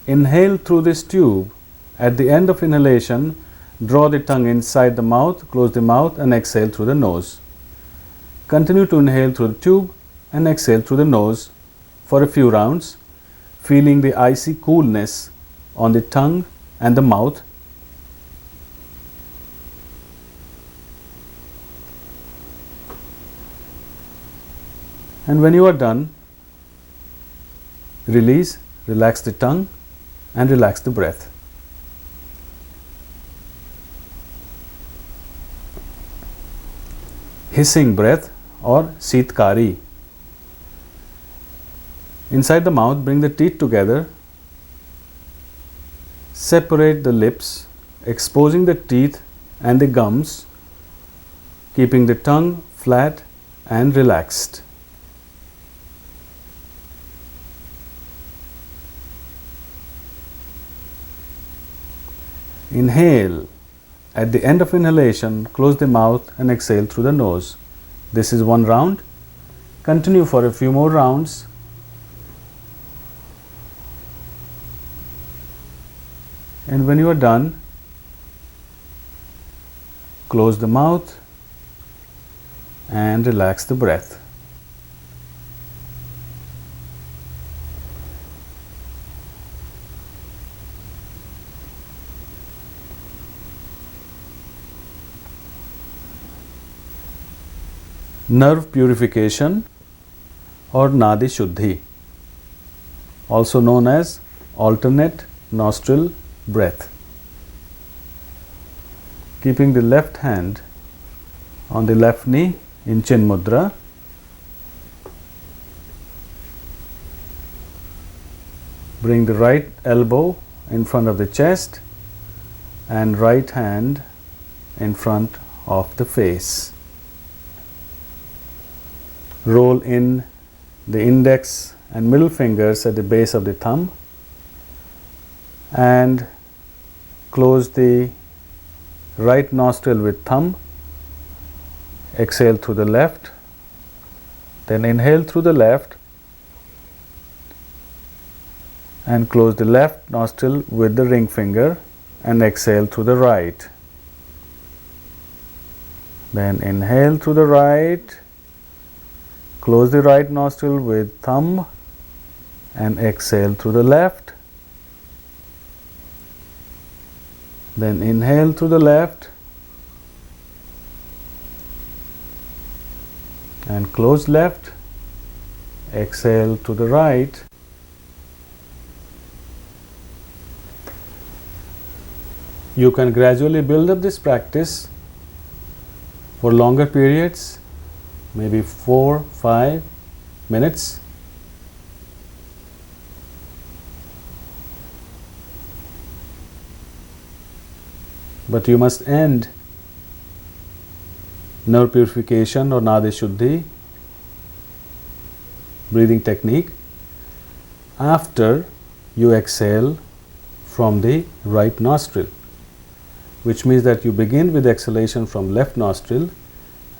Inhale through this tube. At the end of inhalation, draw the tongue inside the mouth, close the mouth and exhale through the nose. Continue to inhale through the tube and exhale through the nose for a few rounds, feeling the icy coolness on the tongue and the mouth. And when you are done, release, relax the tongue and relax the breath. Hissing breath or Sitkari. Inside the mouth, bring the teeth together. Separate the lips, exposing the teeth and the gums, keeping the tongue flat and relaxed. Inhale. At the end of inhalation, close the mouth and exhale through the nose. This is one round. Continue for a few more rounds. And when you are done, close the mouth and relax the breath. Nerve purification or Nadi Shuddhi, also known as alternate nostril breath. Keeping the left hand on the left knee in Chin Mudra. Bring the right elbow in front of the chest and right hand in front of the face. Roll in the index and middle fingers at the base of the thumb and close the right nostril with thumb. Exhale through the left, then inhale through the left and close the left nostril with the ring finger and exhale through the right. Then inhale through the right, close the right nostril with thumb and exhale through the left. Then inhale through the left and close left, exhale to the right. You can gradually build up this practice for longer periods, maybe 4-5 minutes. But you must end nerve purification or Nadi Shuddhi breathing technique after you exhale from the right nostril, which means that you begin with exhalation from left nostril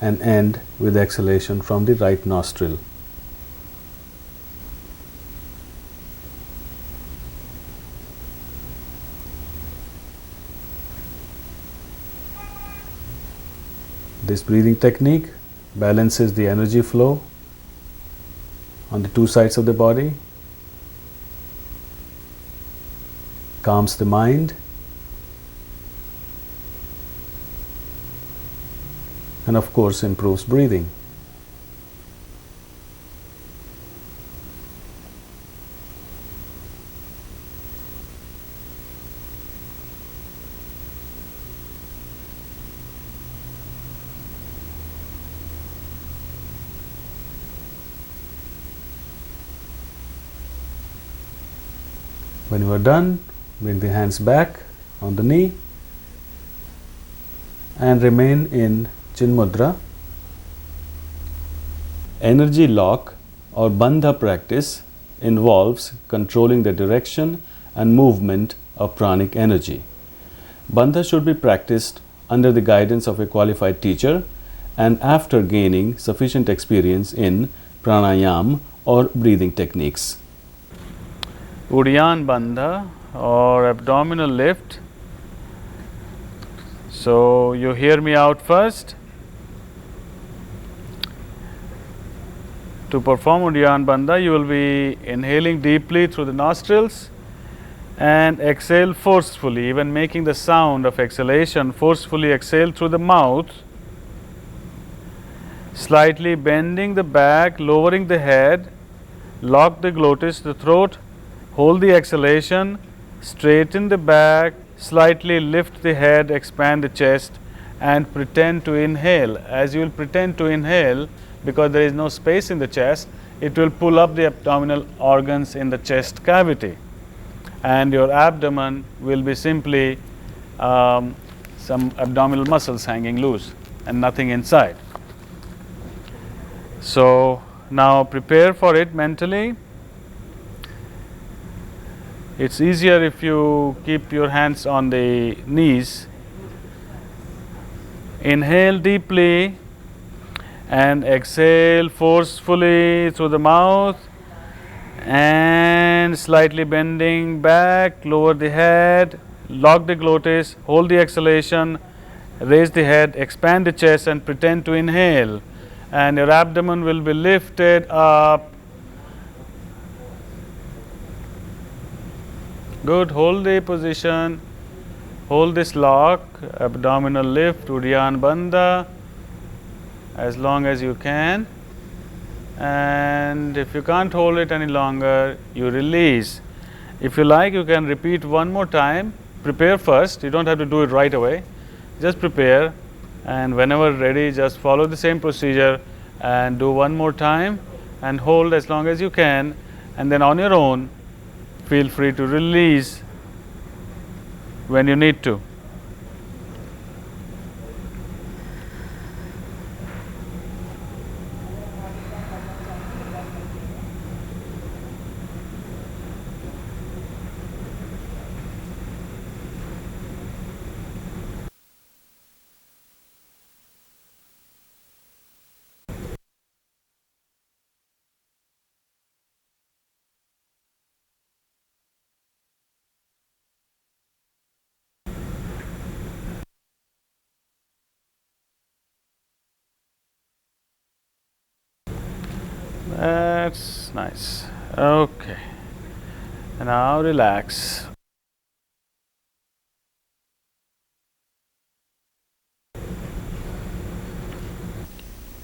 and end with exhalation from the right nostril. This breathing technique balances the energy flow on the two sides of the body, calms the mind, and of course improves breathing. When you are done, bring the hands back on the knee and remain in Chin Mudra. Energy lock or Bandha practice involves controlling the direction and movement of pranic energy. Bandha should be practiced under the guidance of a qualified teacher and after gaining sufficient experience in pranayama or breathing techniques. Udyan Bandha or abdominal lift. So you hear me out first. To perform Udyan Bandha, you will be inhaling deeply through the nostrils and exhale forcefully, even making the sound of exhalation. Forcefully exhale through the mouth, slightly bending the back, lowering the head, lock the glottis, the throat, hold the exhalation, straighten the back, slightly lift the head, expand the chest and pretend to inhale. As you will pretend to inhale, because there is no space in the chest, it will pull up the abdominal organs in the chest cavity and your abdomen will be simply some abdominal muscles hanging loose and nothing inside. So now prepare for it mentally. It's easier if you keep your hands on the knees. Inhale deeply and exhale forcefully through the mouth and slightly bending back, lower the head, lock the glottis, hold the exhalation, raise the head, expand the chest and pretend to inhale and your abdomen will be lifted up. Good, hold the position, hold this lock, abdominal lift, Udyan Bandha as long as you can, and if you can't hold it any longer, you release. If you like, you can repeat one more time. Prepare first, you don't have to do it right away, just prepare and whenever ready just follow the same procedure and do one more time and hold as long as you can, and then on your own feel free to release when you need to. That's nice. Okay. And now relax.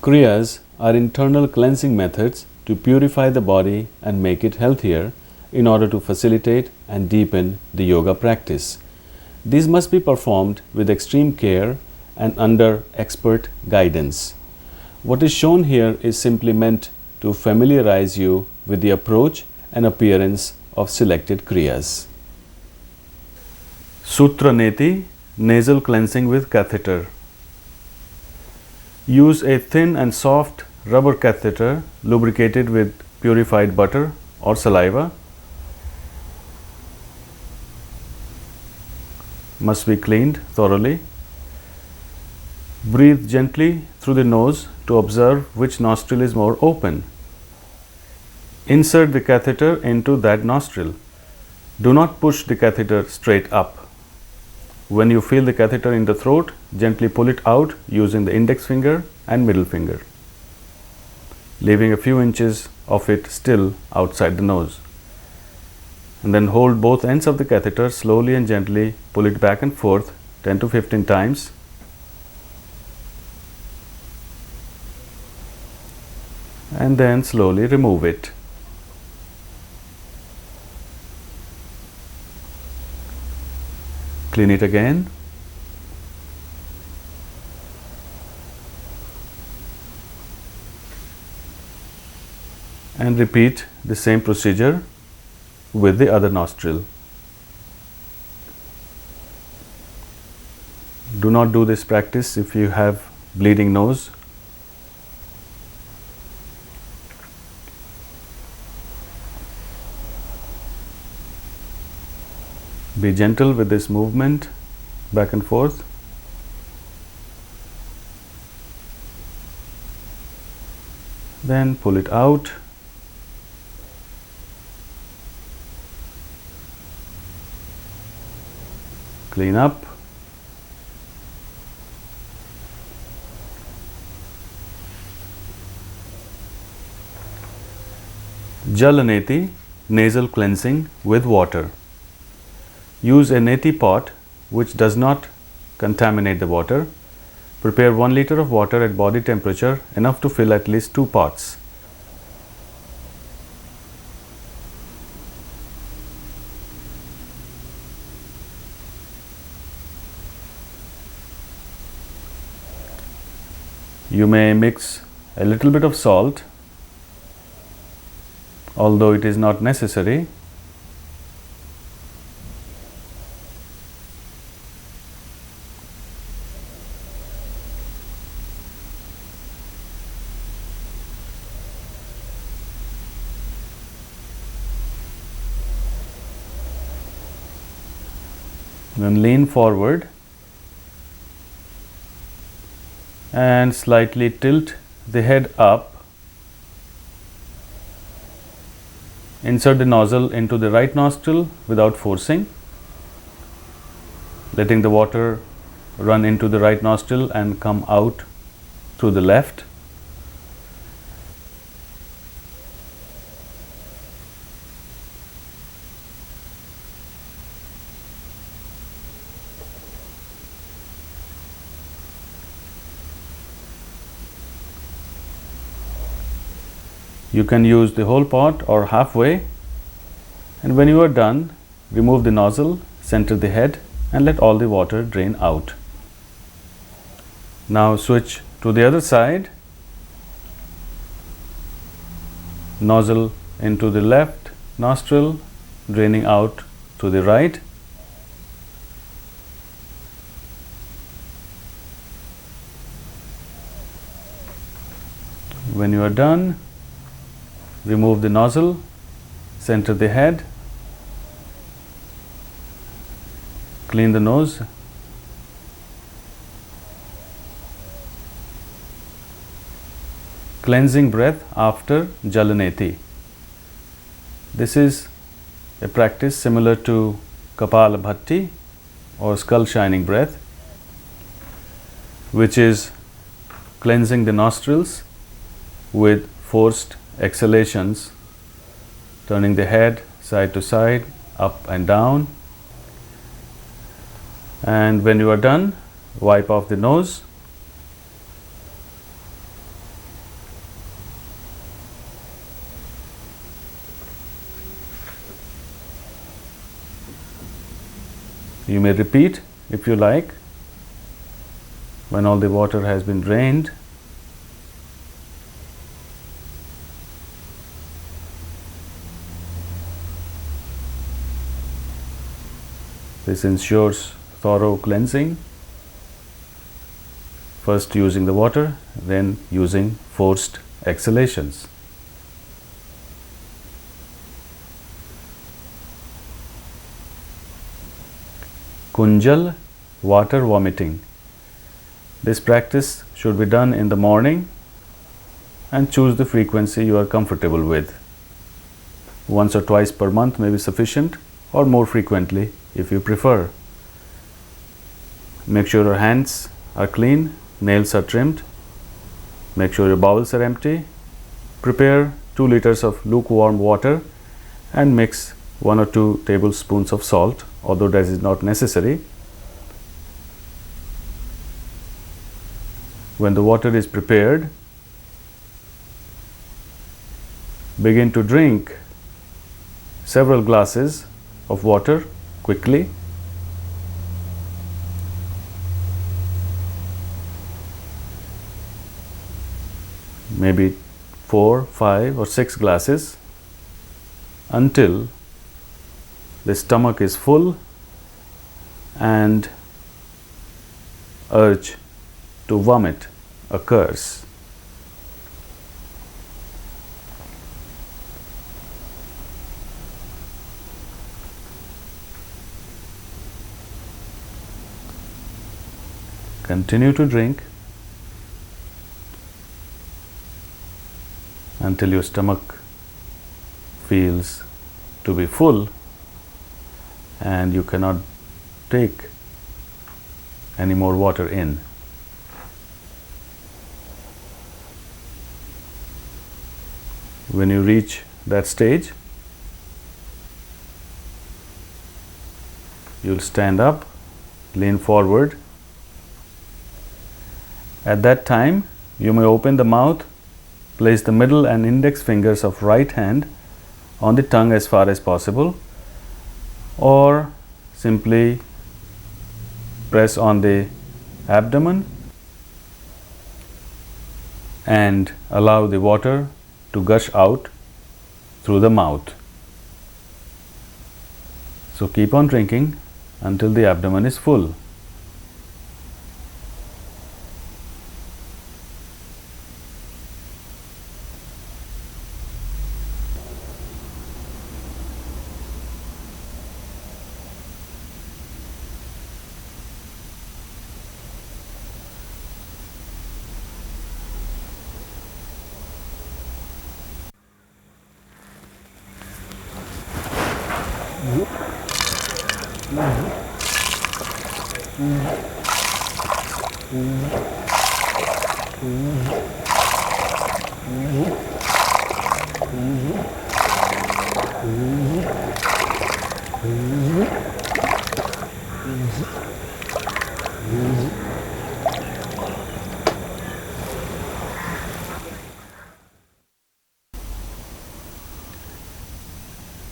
Kriyas are internal cleansing methods to purify the body and make it healthier in order to facilitate and deepen the yoga practice. These must be performed with extreme care and under expert guidance. What is shown here is simply meant to familiarize you with the approach and appearance of selected kriyas. Sutra Neti, nasal cleansing with catheter. Use a thin and soft rubber catheter lubricated with purified butter or saliva. Must be cleaned thoroughly. Breathe gently through the nose to observe which nostril is more open. Insert the catheter into that nostril. Do not push the catheter straight up. When you feel the catheter in the throat, gently pull it out using the index finger and middle finger, leaving a few inches of it still outside the nose. And then hold both ends of the catheter, slowly and gently pull it back and forth 10 to 15 times. And then slowly remove it. Clean it again. And repeat the same procedure with the other nostril. Do not do this practice if you have bleeding nose. Be gentle with this movement back and forth. Then pull it out. Clean up. Jalaneti, nasal cleansing with water. Use a neti pot which does not contaminate the water. Prepare 1 liter of water at body temperature, enough to fill at least 2 pots. You may mix a little bit of salt, although it is not necessary. Then lean forward and slightly tilt the head up. Insert the nozzle into the right nostril without forcing, letting the water run into the right nostril and come out through the left. You can use the whole pot or halfway, and when you are done, remove the nozzle, center the head and let all the water drain out. Now switch to the other side. Nozzle into the left nostril, draining out to the right. When you are done, remove the nozzle, center the head, clean the nose, cleansing breath after Jalaneti. This is a practice similar to Kapala Bhatti or skull shining breath, which is cleansing the nostrils with forced exhalations, turning the head side to side, up and down. And when you are done, wipe off the nose. You may repeat if you like when all the water has been drained. This ensures thorough cleansing, first using the water, then using forced exhalations. Kunjal, water vomiting. This practice should be done in the morning and choose the frequency you are comfortable with. Once or twice per month may be sufficient, or more frequently if you prefer. Make sure your hands are clean, nails are trimmed. Make sure your bowels are empty. Prepare 2 liters of lukewarm water and mix 1 or 2 tablespoons of salt, although that is not necessary. When the water is prepared, begin to drink several glasses of water quickly. Maybe 4, 5 or 6 glasses until the stomach is full and urge to vomit occurs. Continue to drink until your stomach feels to be full and you cannot take any more water in. When you reach that stage, you'll stand up, lean forward. At that time, you may open the mouth, place the middle and index fingers of right hand on the tongue as far as possible, or simply press on the abdomen and allow the water to gush out through the mouth. So keep on drinking until the abdomen is full.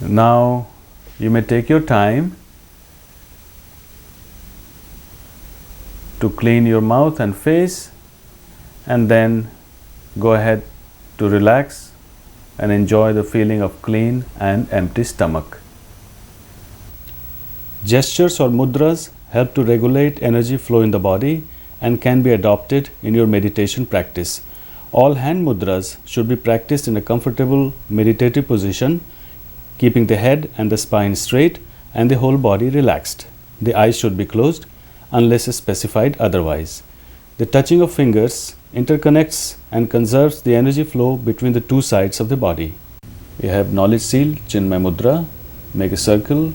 Now you may take your time to clean your mouth and face, and then go ahead to relax and enjoy the feeling of clean and empty stomach. Gestures or mudras help to regulate energy flow in the body and can be adopted in your meditation practice. All hand mudras should be practiced in a comfortable meditative position, keeping the head and the spine straight and the whole body relaxed. The eyes should be closed unless specified otherwise. The touching of fingers interconnects and conserves the energy flow between the two sides of the body. We have knowledge seal, Chinmay Mudra. Make a circle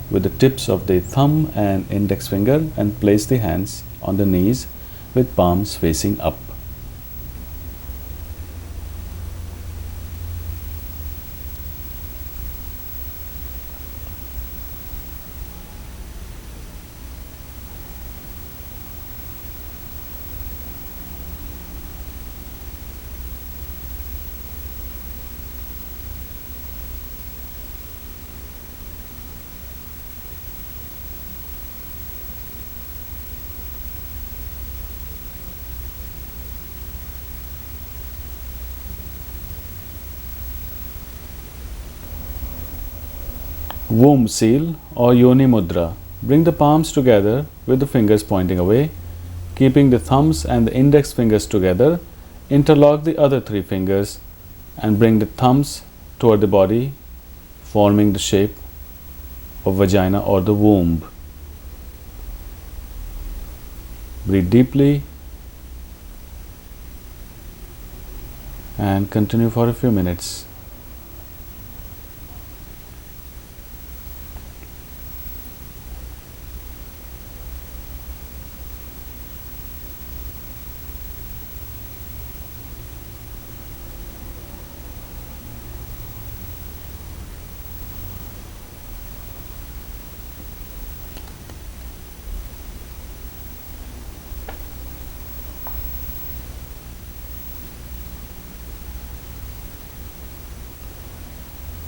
with the tips of the thumb and index finger and place the hands on the knees with palms facing up. Womb seal or Yoni Mudra. Bring the palms together with the fingers pointing away, keeping the thumbs and the index fingers together. Interlock the other three fingers and bring the thumbs toward the body, forming the shape of vagina or the womb. Breathe deeply and continue for a few minutes.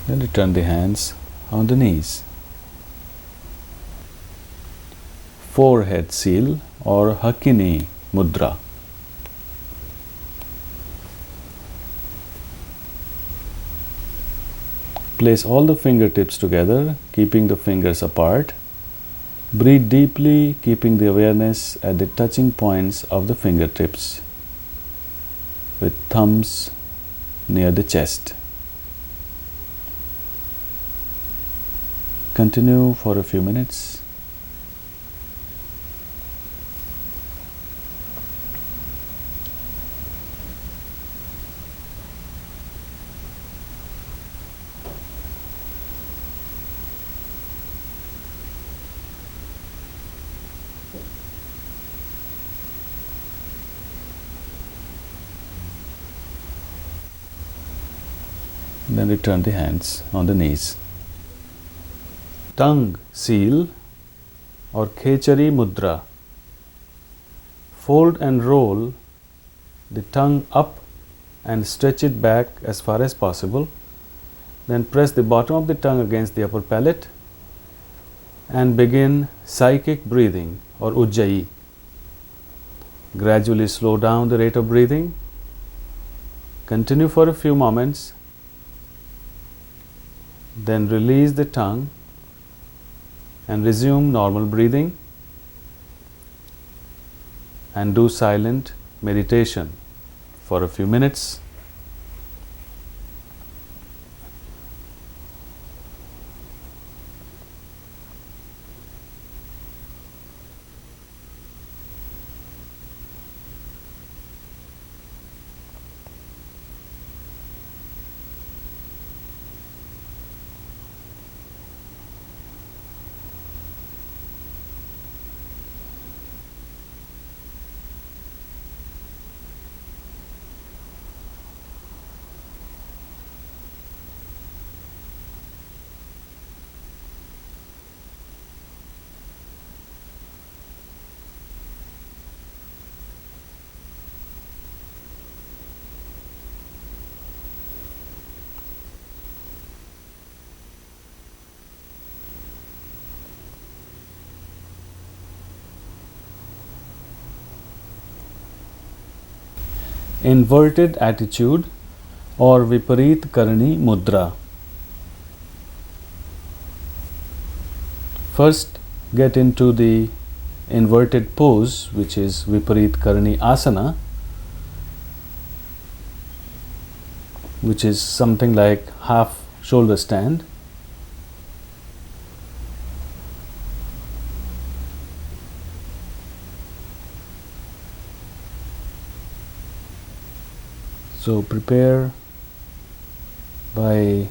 Then return the hands on the knees. Forehead seal or Hakini Mudra. Place all the fingertips together, keeping the fingers apart, Breathe deeply, keeping the awareness at the touching points of the fingertips, with thumbs near the chest. Continue for a few minutes. Then return the hands on the knees. Tongue seal or Khechari Mudra. Fold and roll the tongue up and stretch it back as far as possible. Then press the bottom of the tongue against the upper palate and begin psychic breathing or Ujjayi. Gradually slow down the rate of breathing. Continue for a few moments. Then release the tongue and resume normal breathing and do silent meditation for a few minutes. Inverted attitude or Viparit Karani Mudra. First, get into the inverted pose, which is Viparit Karani asana, which is something like half shoulder stand. So prepare by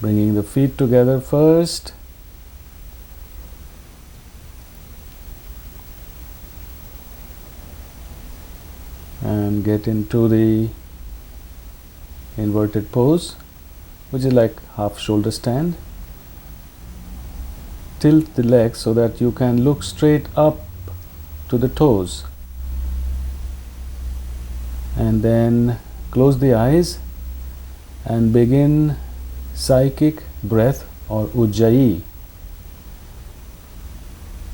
bringing the feet together first, and get into the inverted pose, which is like half shoulder stand. Tilt the legs so that you can look straight up to the toes. And then close the eyes and begin psychic breath or Ujjayi.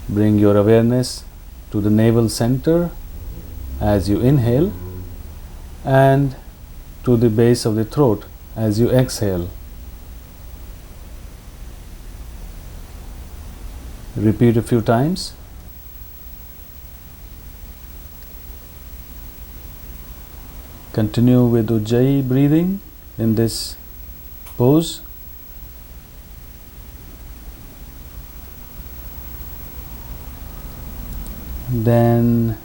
Bring your awareness to the navel center as you inhale and to the base of the throat as you exhale. Repeat a few times. Continue with Ujjayi breathing in this pose. Then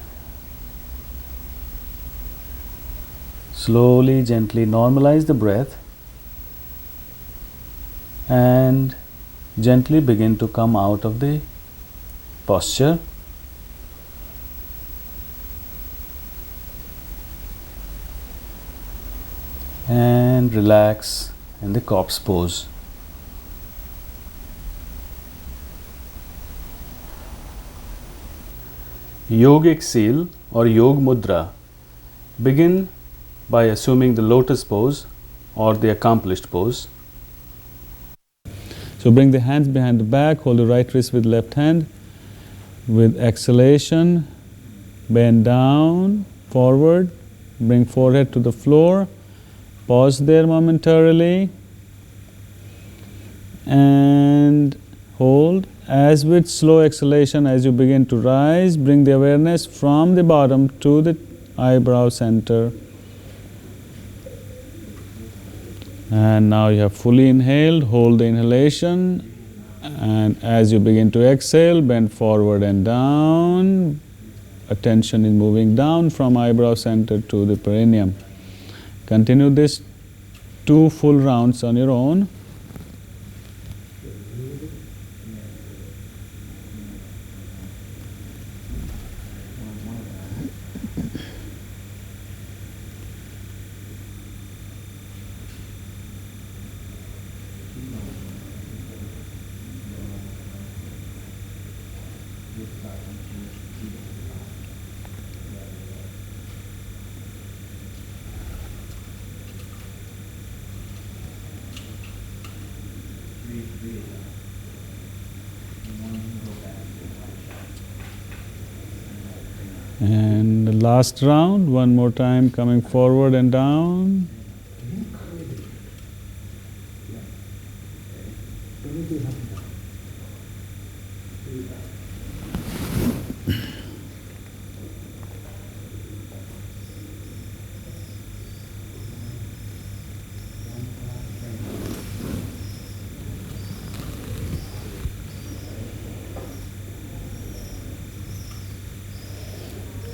slowly, gently normalize the breath and gently begin to come out of the posture. And relax in the corpse pose. Yogic seal or Yog Mudra. Begin by assuming the lotus pose or the accomplished pose. So bring the hands behind the back, hold the right wrist with left hand. With exhalation, bend down, forward, bring forehead to the floor. Pause there momentarily and hold. As with slow exhalation, as you begin to rise, bring the awareness from the bottom to the eyebrow center. And now you have fully inhaled, hold the inhalation, and as you begin to exhale, bend forward and down. Attention is moving down from eyebrow center to the perineum. Continue this 2 full rounds on your own. And the last round, one more time, coming forward and down.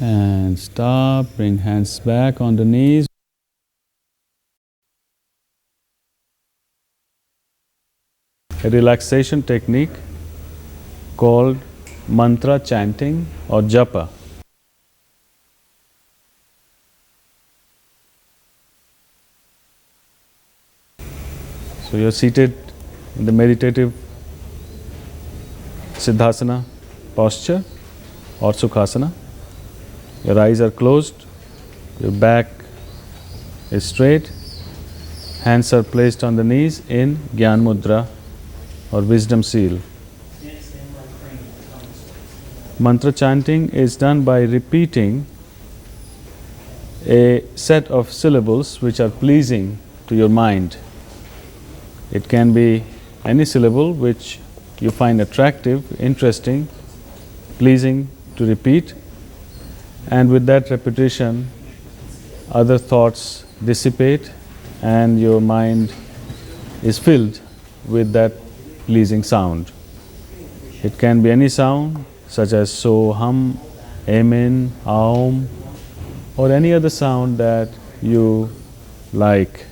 And stop, bring hands back on the knees. A relaxation technique called mantra chanting or japa. So you're seated in the meditative Siddhasana posture or Sukhasana. Your eyes are closed, your back is straight, hands are placed on the knees in Gyan Mudra or wisdom seal. Mantra chanting is done by repeating a set of syllables which are pleasing to your mind. It can be any syllable which you find attractive, interesting, pleasing to repeat. And with that repetition, other thoughts dissipate and your mind is filled with that pleasing sound. It can be any sound such as so, hum, amen, aum, or any other sound that you like.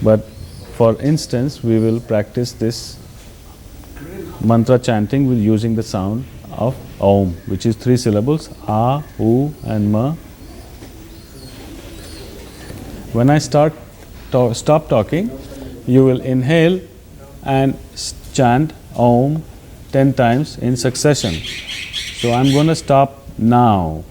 But for instance, we will practice this mantra chanting with using the sound of Om, which is 3 syllables, A, U and Ma. When I stop talking, you will inhale and chant Om 10 times in succession. So I'm going to stop now.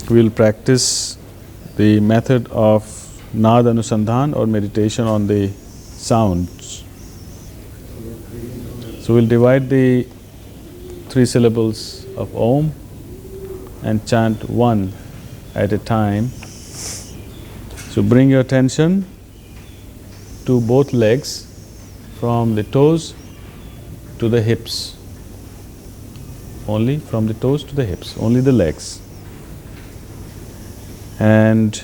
we will practice the method of Nada Anusandhan or meditation on the sounds. So we'll divide the 3 syllables of Om and chant one at a time. So bring your attention to both legs, from the toes to the hips. Only from the toes to the hips, only the legs. And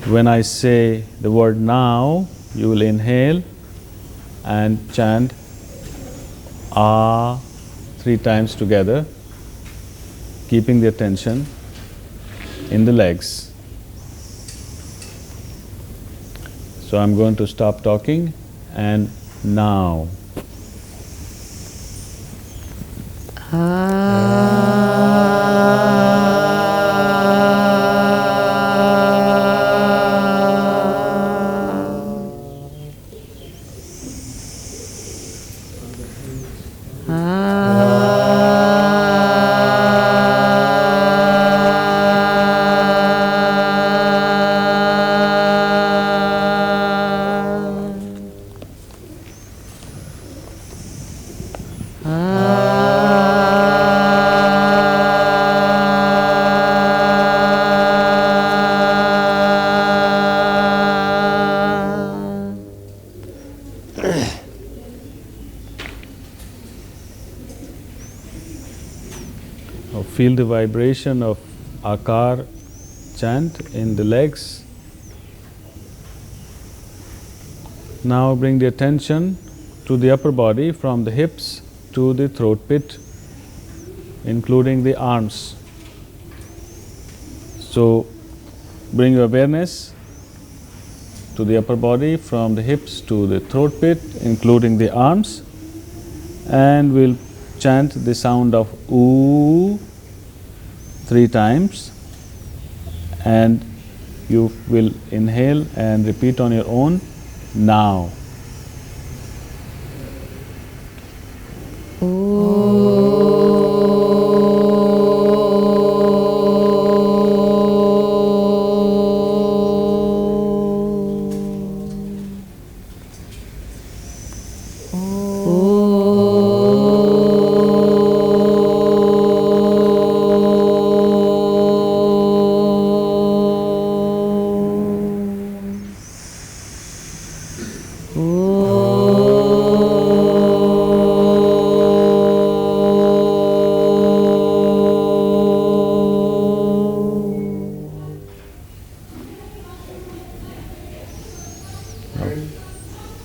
when I say the word now, you will inhale and chant Ah 3 times together, keeping the attention in the legs. So I'm going to stop talking and now. Feel the vibration of Akar chant in the legs. Now bring the attention to the upper body, from the hips to the throat pit, including the arms. So bring your awareness to the upper body, from the hips to the throat pit, including the arms, and we'll chant the sound of Oo 3 times, and you will inhale and repeat on your own now.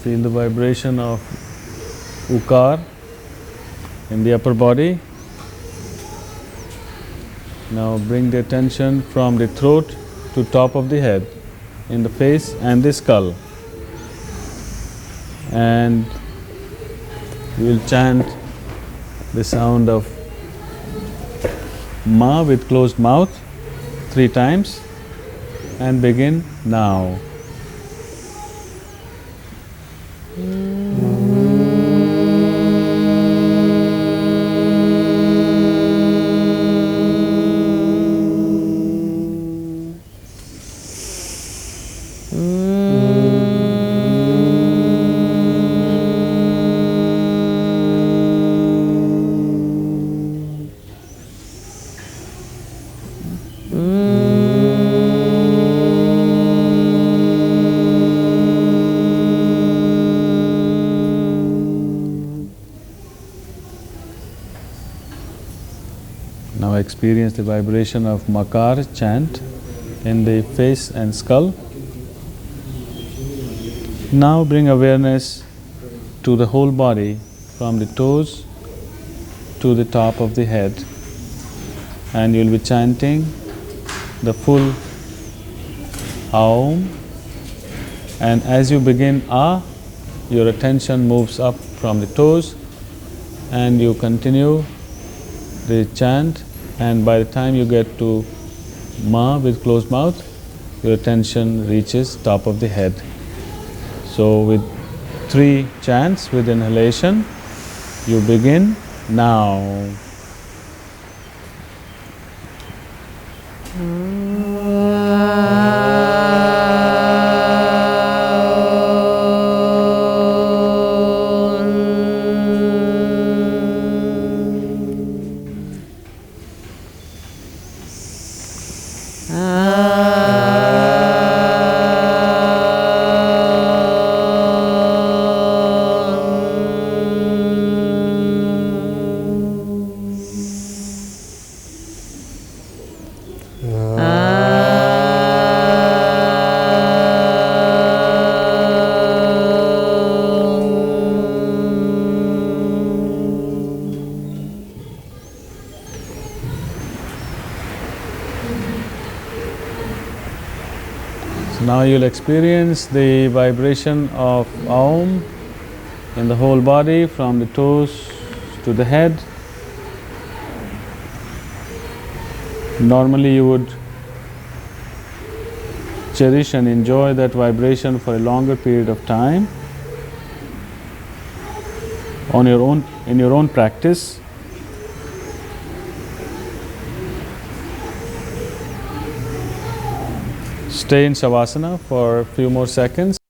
Feel the vibration of Ukar in the upper body. Now bring the attention from the throat to top of the head, in the face and the skull. And we will chant the sound of Ma with closed mouth 3 times and begin now. Now experience the vibration of Makar chant in the face and skull. Now bring awareness to the whole body, from the toes to the top of the head, and you'll be chanting the full Aum, and as you begin A, your attention moves up from the toes and you continue the chant, and by the time you get to Ma with closed mouth, your attention reaches top of the head. So with 3 chants with inhalation, you begin now. Now you'll experience the vibration of Aum in the whole body, from the toes to the head. Normally you would cherish and enjoy that vibration for a longer period of time on your own, in your own practice. Stay in Shavasana for a few more seconds.